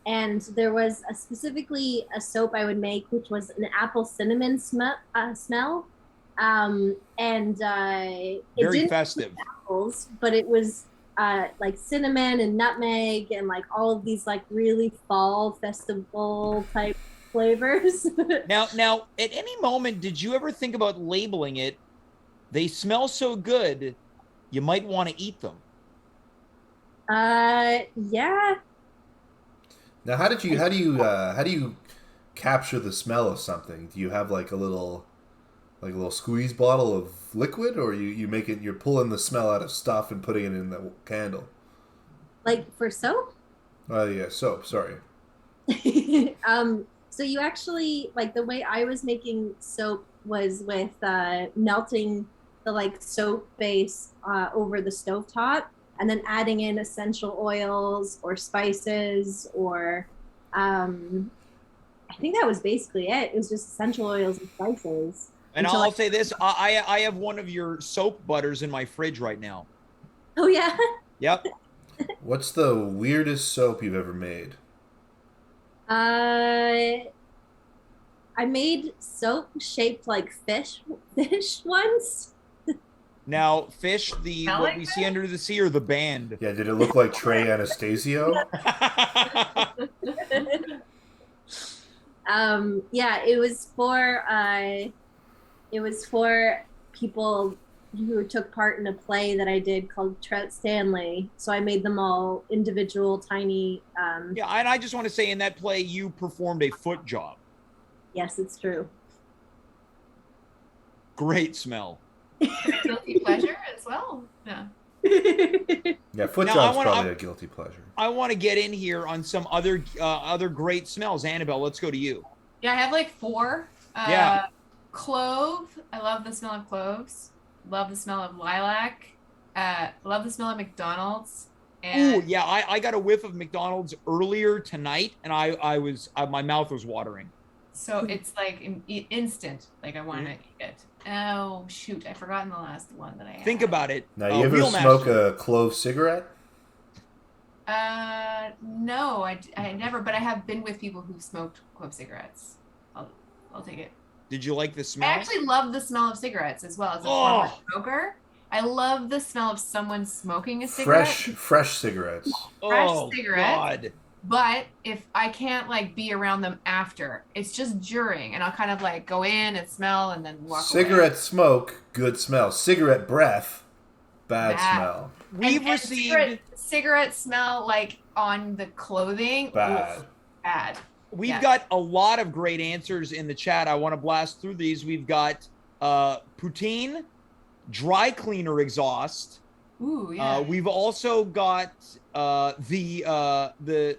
and there was specifically a soap I would make, which was an apple cinnamon smell. And it Very didn't festive. apples, but it was like cinnamon and nutmeg and like all of these like really fall festival type flavors. Now, at any moment, did you ever think about labeling it? They smell so good, you might want to eat them. Yeah. Now, how do you capture the smell of something? Do you have like a little squeeze bottle of liquid, or you're pulling the smell out of stuff and putting it in the candle? Like for soap? Oh yeah, soap. Sorry. So you actually, like, the way I was making soap was with melting the like soap base over the stovetop, and then adding in essential oils or spices, or I think that was basically it. It was just essential oils and spices. And I'll say this: I have one of your soap butters in my fridge right now. Oh yeah. Yep. What's the weirdest soap you've ever made? I made soap shaped like fish once. Now, fish, what like we that? see under the sea, or the band? Yeah, did it look like Trey Anastasio? Yeah, it was for people who took part in a play that I did called Trout Stanley. So I made them all individual tiny Yeah, and I just want to say, in that play, you performed a foot job. Yes, it's true. Great smell. Guilty pleasure as well. Yeah. Yeah, foot Now, job's probably a guilty pleasure. I want to get in here on some other great smells. Annabelle, let's go to you. Yeah, I have like 4. Yeah. Clove. I love the smell of cloves. Love the smell of lilac. Love the smell of McDonald's. And Ooh, yeah, I got a whiff of McDonald's earlier tonight, and my mouth was watering. so it's like instant. Like I want to eat it. Oh shoot, I've forgotten the last one that I had. Think about it. Now, you ever Wheel smoke Master. a clove cigarette? No, I never. But I have been with people who smoked clove cigarettes. I'll take it. Did you like the smell? I actually love the smell of cigarettes as well as a former smoker. I love the smell of someone smoking a cigarette. Fresh cigarettes. fresh cigarette. God. But if I can't like be around them after, it's just during, and I'll kind of like go in and smell and then walk Cigarette away. smoke, good smell. Cigarette breath, bad smell. We've And received cigarette smell like on the clothing. Bad. Oof, bad. We've got a lot of great answers in the chat. I want to blast through these. We've got poutine, dry cleaner exhaust. Ooh, yeah. We've also got this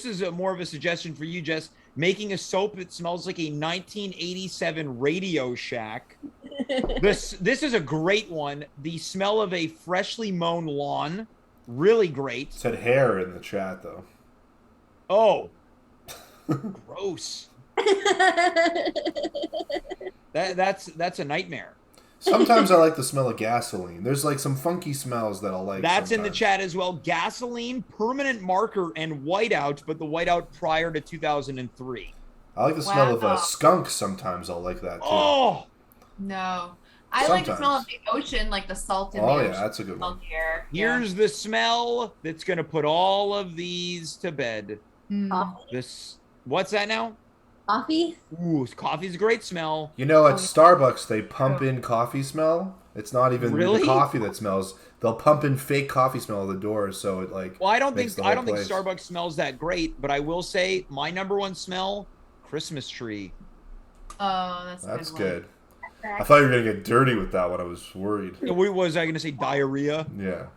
is more of a suggestion for you, Jess. Making a soap that smells like a 1987 Radio Shack. This is a great one. The smell of a freshly mown lawn, really great. Said hair in the chat though. Oh, gross. That's a nightmare. Sometimes I like the smell of gasoline. There's like some funky smells that I'll like. That's in the sometimes. chat as well. Gasoline, permanent marker, and whiteout, but the whiteout prior to 2003. I like the smell of Wow. a skunk. Sometimes I'll like that too. Oh, No. I like the smell of Sometimes. the ocean, like the salt in Oh, the yeah, ocean. that's a good one. Salty air. Yeah. here's the smell that's going to put all of these to bed. Mm. What's that now? Coffee? Ooh, coffee's a great smell. You know, at Starbucks they pump in coffee smell. It's not even Really? the coffee that smells. They'll pump in fake coffee smell at the door, so it like. Well, I don't makes think the whole place. Starbucks smells that great, but I will say my number one smell, Christmas tree. Oh, that's That's a good. I thought you were gonna get dirty with that one. I was worried. What was I going to say? Diarrhea. Yeah.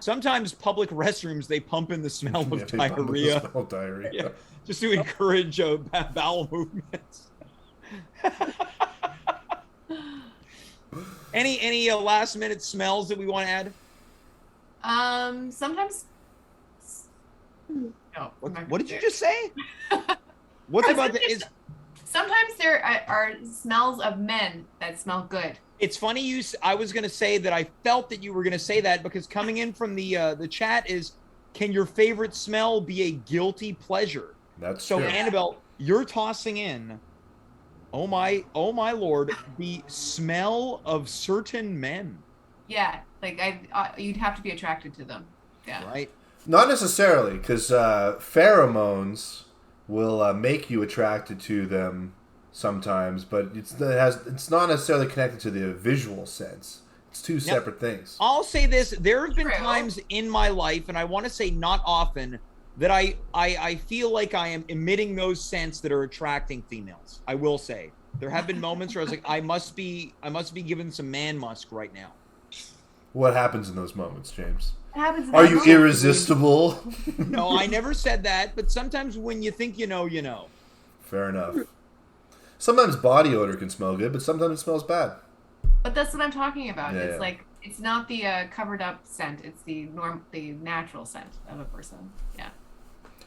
Sometimes public restrooms they pump in the smell Yeah, of they pump in the diarrhea. smell of diarrhea. Yeah, just to encourage bowel movements. Any last minute smells that we want to add? Sometimes. No. What did you just say? What's about the is? Sometimes there are smells of men that smell good. It's funny I was going to say that I felt that you were going to say that because coming in from the chat is, can your favorite smell be a guilty pleasure? That's so true. Annabelle, you're tossing in, oh my Lord, the smell of certain men. Yeah, like you'd have to be attracted to them. Yeah. Right. Not necessarily, because pheromones will make you attracted to them sometimes, but it's not necessarily connected to the visual sense. It's two separate things. I'll say this: there have been times in my life, and I want to say not often, that I feel like I am emitting those scents that are attracting females. I will say there have been moments where I was like, I must be given some man musk right now. What happens in those moments, James? Are you irresistible? No, I never said that, but sometimes when you think you know, you know. Fair enough. Sometimes body odor can smell good, but sometimes it smells bad. But that's what I'm talking about. Yeah, it's like, it's not the covered up scent. It's the natural scent of a person. Yeah.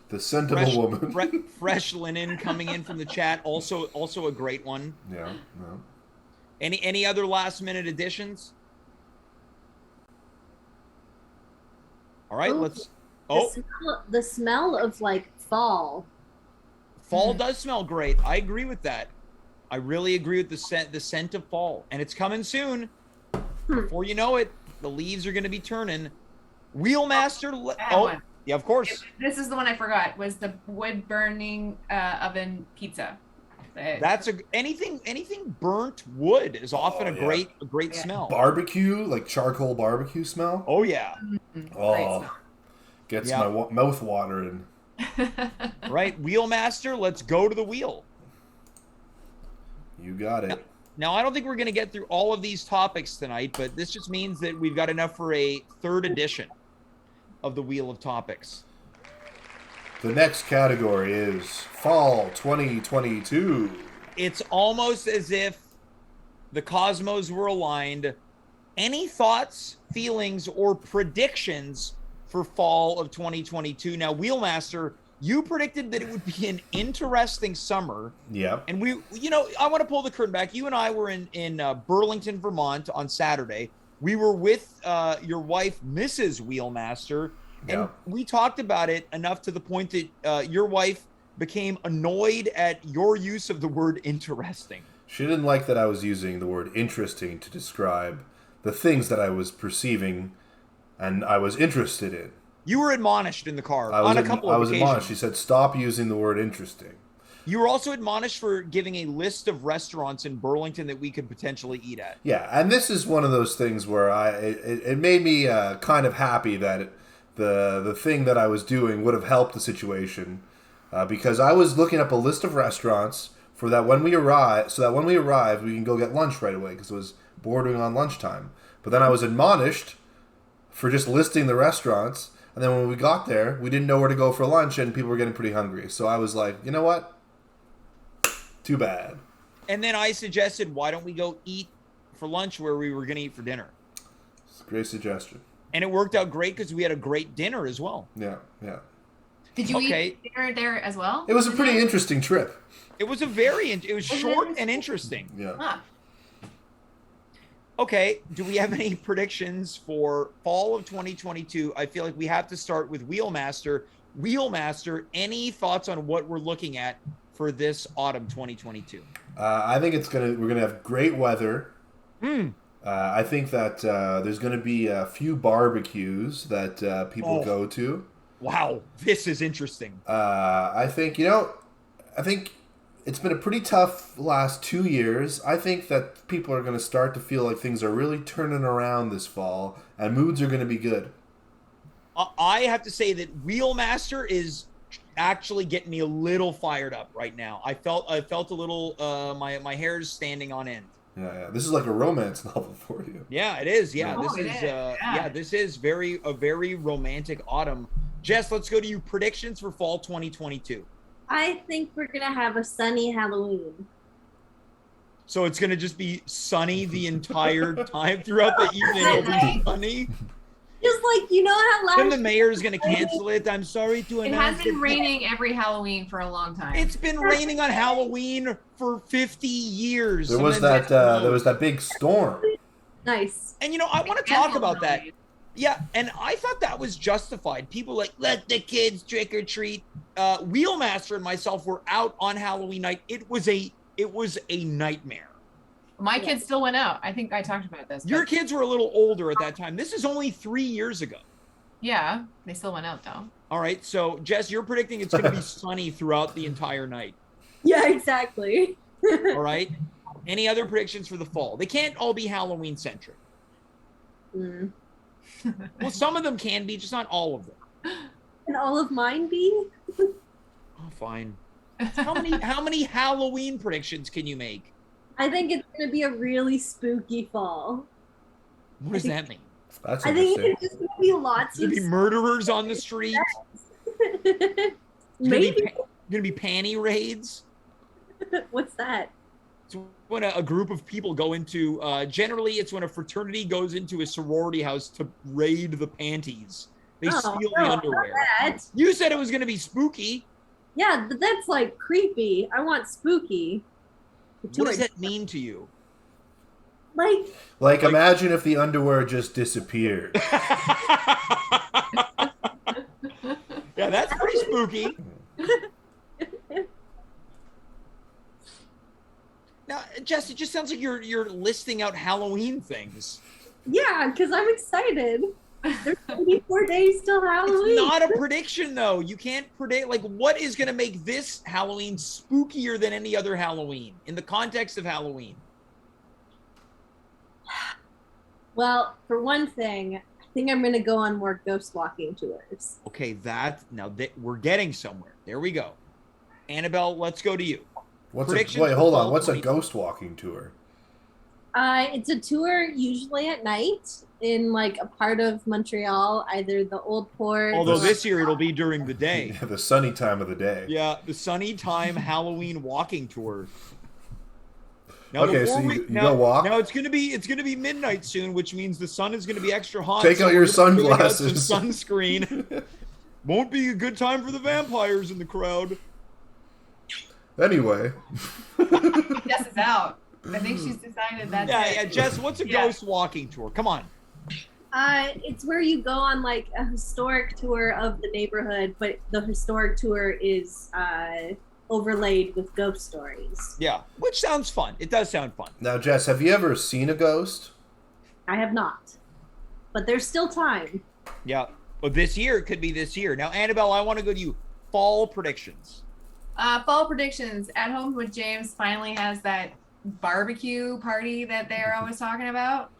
The scent of a woman. Fresh linen coming in from the chat. Also a great one. Yeah. No. Any other last minute additions? All right, let's. The smell of like fall. Fall does smell great. I agree with that. I really agree with the scent of fall, and it's coming soon. Before you know it, the leaves are going to be turning. Wheelmaster. Yeah, of course. This is the one I forgot. Was the wood burning oven pizza? That's anything burnt wood is often a great smell. Barbecue, like charcoal barbecue smell. Oh yeah. Oh, gets my mouth watering. Right, Wheelmaster. Let's go to the wheel. You got it. Now, I don't think we're going to get through all of these topics tonight, but this just means that we've got enough for a third edition of the Wheel of Topics. The next category is Fall 2022. It's almost as if the cosmos were aligned. Any thoughts, feelings, or predictions for Fall of 2022? Now, Wheelmaster, you predicted that it would be an interesting summer. Yeah. And I want to pull the curtain back. You and I were in Burlington, Vermont on Saturday. We were with your wife, Mrs. Wheelmaster, and we talked about it enough to the point that your wife became annoyed at your use of the word interesting. She didn't like that I was using the word interesting to describe the things that I was perceiving and I was interested in. You were admonished in the car on a couple of occasions. I was admonished. She said, stop using the word interesting. You were also admonished for giving a list of restaurants in Burlington that we could potentially eat at. Yeah, and this is one of those things where it made me kind of happy that the thing that I was doing would have helped the situation because I was looking up a list of restaurants so that when we arrived, we can go get lunch right away because it was bordering on lunchtime. But then I was admonished for just listing the restaurants, and then when we got there, we didn't know where to go for lunch, and people were getting pretty hungry. So I was like, you know what? Too bad. And then I suggested, why don't we go eat for lunch where we were going to eat for dinner? It's a great suggestion. And it worked out great because we had a great dinner as well. Yeah. Did you eat dinner there as well? It was a pretty interesting trip. It was it was short and interesting. Yeah. Huh. Okay, do we have any predictions for fall of 2022? I feel like we have to start with Wheelmaster. Wheelmaster, any thoughts on what we're looking at for this autumn 2022? I think we're gonna have great weather. I think that there's gonna be a few barbecues that people go to. Wow, this is interesting. I think it's been a pretty tough last 2 years. I think that people are going to start to feel like things are really turning around this fall, and moods are going to be good. I have to say that Wheelmaster is actually getting me a little fired up right now. I felt a little, my hair is standing on end. Yeah. This is like a romance novel for you. Yeah, it is. Yeah, Yeah. This is a very romantic autumn. Jess, let's go to you. Predictions for fall 2022. I think we're going to have a sunny Halloween. So it's going to just be sunny the entire time throughout the evening. It'll be sunny. Just like, you know how Then last the mayor's going to cancel it. I'm sorry to It announce has been that- raining every Halloween for a long time. It's been raining on Halloween for 50 years. There was Sometimes that. There was that big storm. Nice. And I want to talk about that. Yeah, and I thought that was justified. People like, let the kids trick or treat. Wheelmaster and myself were out on Halloween night. It was a nightmare. My kids still went out. I think I talked about this. Your but kids were a little older at that time. This is only 3 years ago. yeah, they still went out though. All right, so Jess, you're predicting it's going to be sunny throughout the entire night. Yeah, exactly. All right. Any other predictions for the fall? They can't all be Halloween centric. Mm. Well, some of them can be, just not all of them. Can all of mine be? Oh, fine. How many Halloween predictions can you make? I think it's going to be a really spooky fall. What does that mean? That's I think interesting. it's just going to be lots There's of going to be murderers on the street. Maybe. Going to be panty raids. What's that? It's when a group of people go into, generally it's when a fraternity goes into a sorority house to raid the panties. They steal the no, underwear. not that. You said it was going to be spooky. Yeah, but that's like creepy. I want spooky. What does that mean to you? Like, Imagine if the underwear just disappeared. Yeah, that's pretty spooky. Now, Jess, it just sounds like you're listing out Halloween things. yeah, because I'm excited. There's 24 days till Halloween. It's not a prediction, though. You can't predict, like, what is going to make this Halloween spookier than any other Halloween in the context of Halloween? Well, for one thing, I think I'm going to go on more ghost walking tours. Okay, we're getting somewhere. There we go. Annabelle, let's go to you. Predictions Wait, for hold on. fall What's a 20 ghost walking tour? It's a tour usually at night in like a part of Montreal, either the old port. Although this year it'll be during the day. Yeah, the sunny time of the day. Yeah, the Sunny Time Halloween walking tour. Now, Okay, so before you go walk? Now it's gonna be midnight soon, which means the sun is gonna be extra hot. Take out your we're gonna bring out sunglasses. some sunscreen. Won't be a good time for the vampires in the crowd. Anyway. Jess is out. I think she's decided that's it. Yeah, Jess, what's a ghost walking tour? Come on. It's where you go on like a historic tour of the neighborhood, but the historic tour is overlaid with ghost stories. Yeah, which sounds fun. It does sound fun. Now, Jess, have you ever seen a ghost? I have not, but there's still time. Yeah, but this year, it could be this year. Now, Annabelle, I want to go to you. Fall predictions. Fall predictions. At Home with James finally has that barbecue party that they're always talking about.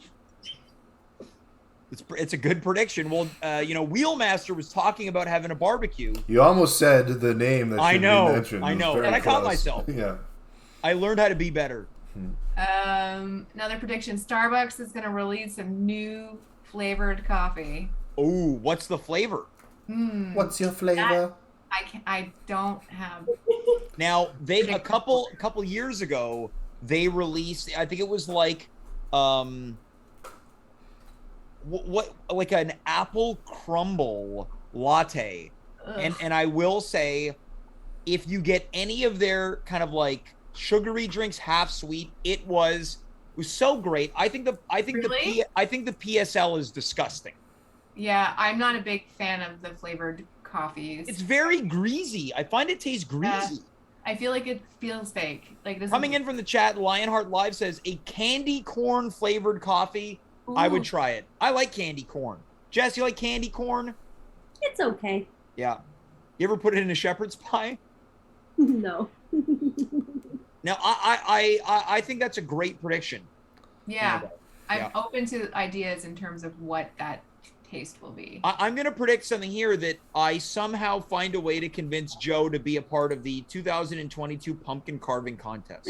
It's a good prediction. Well, Wheelmaster was talking about having a barbecue. You almost said the name that should be mentioned. I It was know, very and I caught close. myself. Yeah. I learned how to be better. Another prediction. Starbucks is going to release a new flavored coffee. Oh, what's the flavor? What's your flavor? I don't have. Now, a couple years ago, they released, I think it was like like an apple crumble latte. And I will say, if you get any of their kind of like sugary drinks half sweet, it was so great. I think the PSL is disgusting. Yeah, I'm not a big fan of the flavored coffees. It's very greasy. I find it tastes greasy. I feel like it feels fake. Like this. Coming in from the chat, Lionheart Live says a candy corn flavored coffee. Ooh. I would try it. I like candy corn. Jess, you like candy corn? It's okay. Yeah. You ever put it in a shepherd's pie? No. Now, I think that's a great prediction. Yeah, I'm Yeah. open to ideas in terms of what that taste will be. I'm going to predict something here that I somehow find a way to convince Joe to be a part of the 2022 pumpkin carving contest.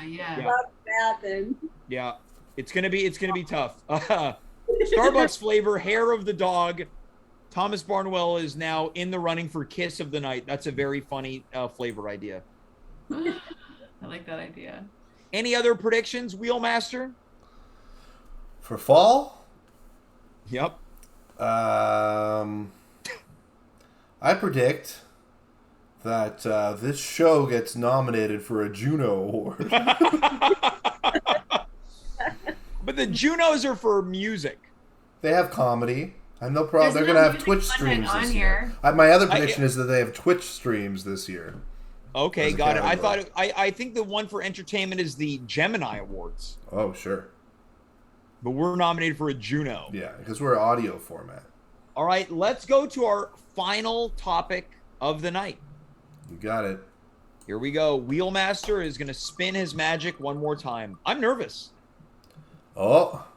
Yeah. Happen. Yeah, it's gonna be tough. Starbucks flavor, hair of the dog. Thomas Barnwell is now in the running for kiss of the night. That's a very funny flavor idea. I like that idea. Any other predictions, Wheelmaster? For fall? Yep. I predict that this show gets nominated for a Juno Award. But the Junos are for music. They have comedy. And no problem. There's They're no going to have music Twitch content streams this on year. here. My other prediction is that they have Twitch streams this year. Okay, As a got it. I category. thought I think the one for entertainment is the Gemini Awards, Oh, sure. but we're nominated for a Juno. Yeah, because we're audio format. All right, let's go to our final topic of the night. You got it. Here we go. Wheelmaster is going to spin his magic one more time. I'm nervous. Oh.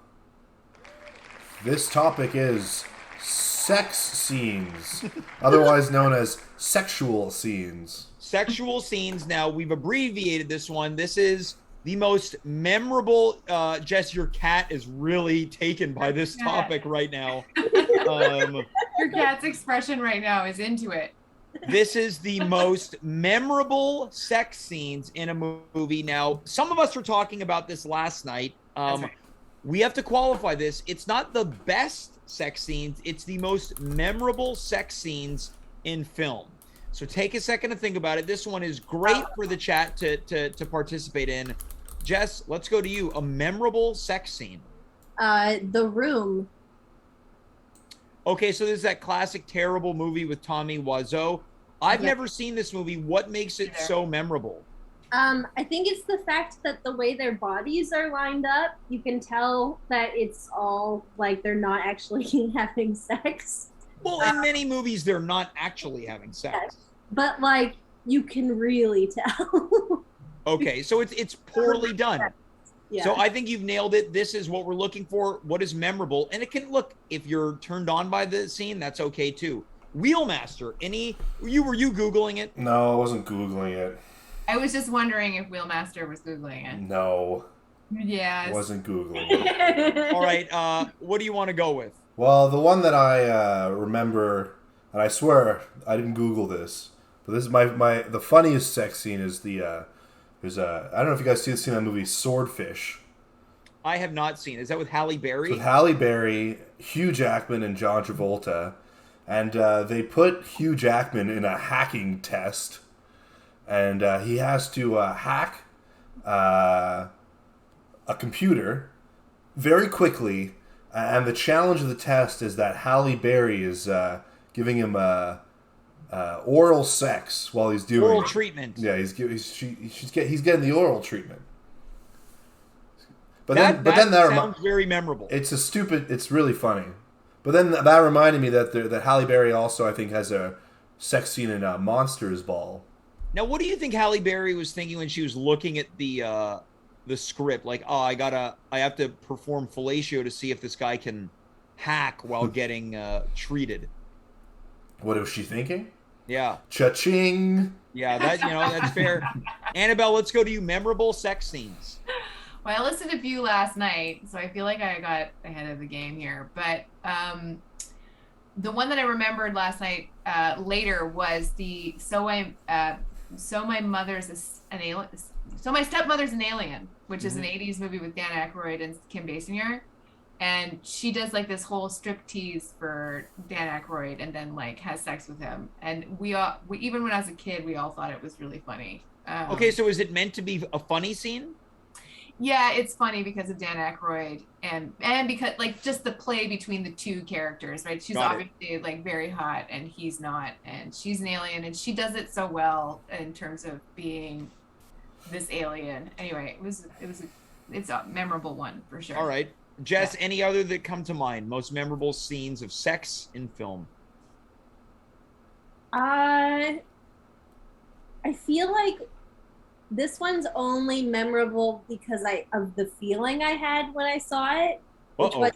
This topic is sex scenes, otherwise known as sexual scenes. Sexual scenes. Now, we've abbreviated this one. This is the most memorable. Jess, your cat is really taken by this topic right now. Your cat's expression right now is into it. This is the most memorable sex scenes in a movie. Now, some of us were talking about this last night. That's right. We have to qualify this. It's not the best sex scenes. It's the most memorable sex scenes in film. So take a second to think about it. This one is great for the chat to participate in. Jess, let's go to you. A memorable sex scene. The Room. Okay, so this is that classic terrible movie with Tommy Wiseau. I've Yeah. never seen this movie. What makes it so memorable? I think it's the fact that the way their bodies are lined up, you can tell that it's all like they're not actually having sex. Well, in many movies, they're not actually having sex. But like you can really tell. Okay, so it's poorly done. Yeah. So I think you've nailed it. This is what we're looking for. What is memorable? And it can look, if you're turned on by the scene, that's okay too. Wheelmaster, were you Googling it? No, I wasn't Googling it. I was just wondering if Wheelmaster was Googling it. No, Yes. I wasn't Googling it. All right, what do you want to go with? Well, the one that I remember, and I swear I didn't Google this, but this is the funniest sex scene is there's I don't know if you guys seen that movie Swordfish. I have not seen. Is that with Halle Berry? It's with Halle Berry, Hugh Jackman, and John Travolta, and they put Hugh Jackman in a hacking test, and he has to hack a computer very quickly. And the challenge of the test is that Halle Berry is giving him oral sex while he's doing Oral it. treatment. Yeah, he's getting the oral treatment. But That then sounds very memorable. It's really funny. But then that reminded me that Halle Berry also, I think, has a sex scene in Monsters Ball. Now, what do you think Halle Berry was thinking when she was looking at the script? Like, oh, I have to perform fellatio to see if this guy can hack while getting treated. What was she thinking? Yeah. Cha-ching! Yeah, that's fair. Annabelle, let's go to you. Memorable sex scenes. Well, I listened to View last night, so I feel like I got ahead of the game here. But the one that I remembered last night later was the my stepmother's an alien, which is an 80s movie with Dan Aykroyd and Kim Basinger, and she does like this whole striptease for Dan Aykroyd and then like has sex with him, and we even when I was a kid we all thought it was really funny. Okay, so is it meant to be a funny scene? Yeah, it's funny because of Dan Aykroyd and because like just the play between the two characters, right? She's obviously like very hot and he's not, and she's an alien and she does it so well in terms of being this alien. Anyway, it's a memorable one for sure. All right. Jess, any other that come to mind? Most memorable scenes of sex in film? I feel like this one's only memorable because of the feeling I had when I saw it, which was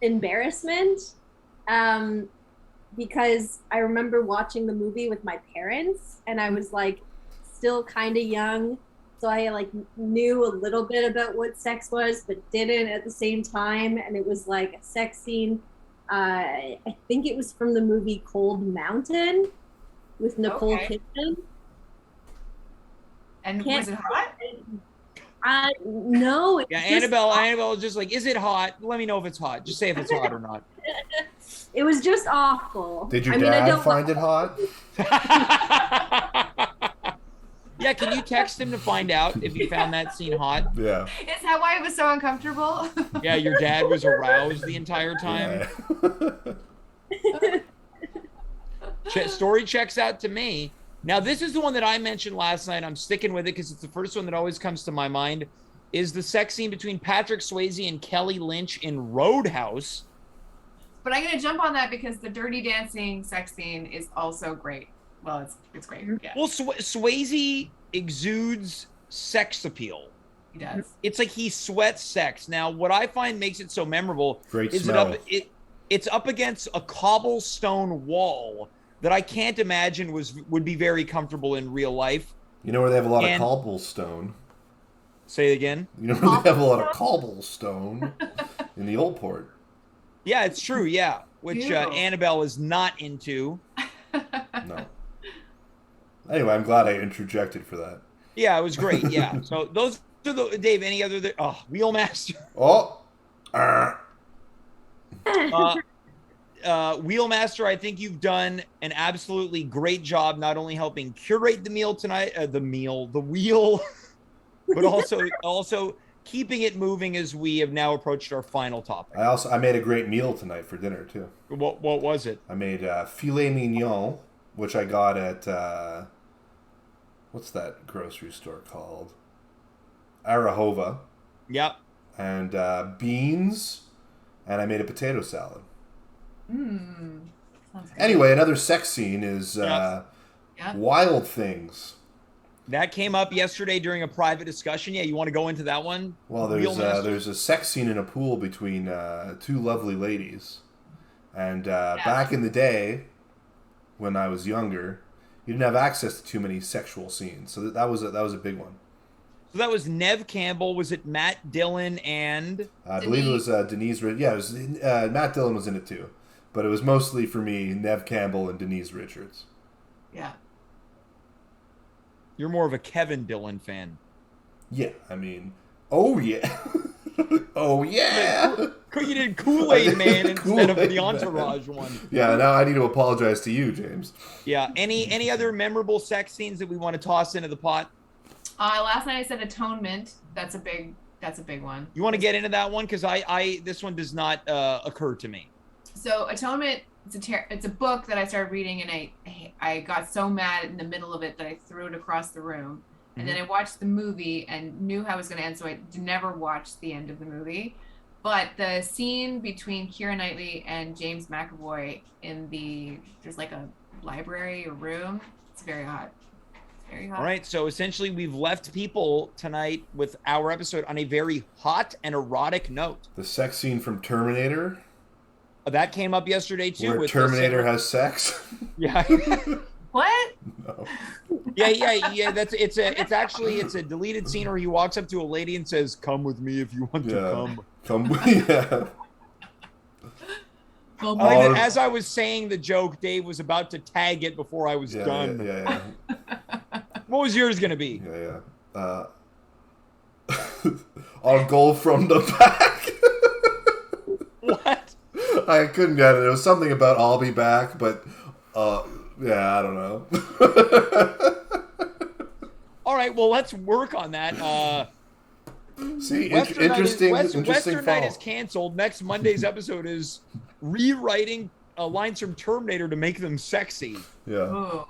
embarrassment. Because I remember watching the movie with my parents, and I was like still kind of young, so I like knew a little bit about what sex was, but didn't at the same time. And it was like a sex scene. I think it was from the movie Cold Mountain with Nicole Kidman. And was it hot? No. Yeah, Annabelle is just like, is it hot? Let me know if it's hot. Just say if it's hot or not. It was just awful. Did your I mean, I dad don't find it hot? Yeah, can you text him to find out if he found that scene hot? Yeah. Is that why it was so uncomfortable? Yeah, your dad was aroused the entire time. Yeah. Story checks out to me. Now, this is the one that I mentioned last night. I'm sticking with it because it's the first one that always comes to my mind, is the sex scene between Patrick Swayze and Kelly Lynch in Roadhouse. But I'm gonna jump on that because the Dirty Dancing sex scene is also great. Well, it's great. Yeah, Well, Swayze exudes sex appeal. he does. It's like he sweats sex. Now, what I find makes it so memorable Great is smell. it's up against a cobblestone wall that I can't imagine would be very comfortable in real life. You know where they have a lot And- of cobblestone? Say it again. You know where they have a lot of cobblestone? In the old port. Yeah, it's true. Yeah, which Ew. Annabelle is not into. No. Anyway, I'm glad I interjected for that. Yeah, it was great. Yeah. So those are the Dave. Any other? Wheelmaster. Oh! Wheelmaster, I think you've done an absolutely great job, not only helping curate the meal tonight, the wheel, but also keeping it moving as we have now approached our final topic. I made a great meal tonight for dinner, too. What was it? I made filet mignon, which I got at, what's that grocery store called? Arahova. Yep. And beans, and I made a potato salad. Sounds good. Anyway, another sex scene is Yeah. Wild Things. That came up yesterday during a private discussion. Yeah, you want to go into that one? Well, there's a sex scene in a pool between two lovely ladies, and back in the day, when I was younger, you didn't have access to too many sexual scenes, so that was a big one. So that was Nev Campbell. Was it Matt Dillon and? I believe it was Denise. Yeah, it was Matt Dillon was in it too, but it was mostly for me Nev Campbell and Denise Richards. Yeah. You're more of a Kevin Dillon fan. Yeah, I mean, oh yeah, oh yeah. You did Kool-Aid Man instead of Kool-Aid the Man. Entourage one. Yeah, now I need to apologize to you, James. Yeah. Any other memorable sex scenes that we want to toss into the pot? Last night I said Atonement. That's a big one. You want to get into that one because this one does not occur to me. So Atonement, it's a book that I started reading, and I got so mad in the middle of it that I threw it across the room. And then I watched the movie and knew how it was going to end, so I never watched the end of the movie. But the scene between Keira Knightley and James McAvoy there's like a library or room. It's very hot. Very hot. All right, so essentially we've left people tonight with our episode on a very hot and erotic note. The sex scene from Terminator, That came up yesterday too. where with Terminator has sex. Yeah. What? No. Yeah. It's a deleted scene where he walks up to a lady and says, "Come with me if you want to come." Yeah. I like that as I was saying the joke, Dave was about to tag it before I was done. Yeah. What was yours going to be? Yeah. I'll go from the back. What? I couldn't get it. It was something about I'll be back, but yeah, I don't know. All right, well, let's work on that. See, Western interesting Night fall. is canceled. Next Monday's episode is rewriting lines from Terminator to make them sexy. Yeah. Ooh.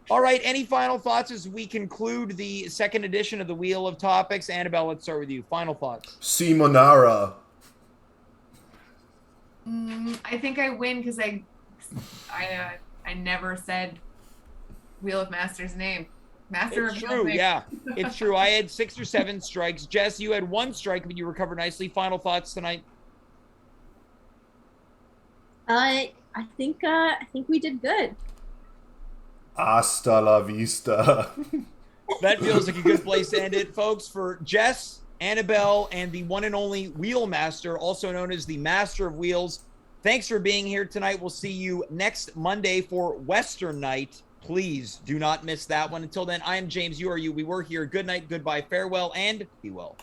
All right, any final thoughts as we conclude the second edition of the Wheel of Topics? Annabelle, let's start with you. Final thoughts. Simonara. I think I win because I never said Wheel of Master's name. Master It's of true, nothing. yeah. It's true. I had 6 or 7 strikes. Jess, you had 1 strike, but you recovered nicely. Final thoughts tonight? I think we did good. Hasta la vista. That feels like a good place to end it, folks. For Jess, Annabelle, and the one and only Wheel Master, also known as the Master of Wheels, thanks for being here tonight. We'll see you next Monday for Western Night. Please do not miss that one. Until then, I am James. You are you. We were here. Good night, goodbye, farewell, and be well.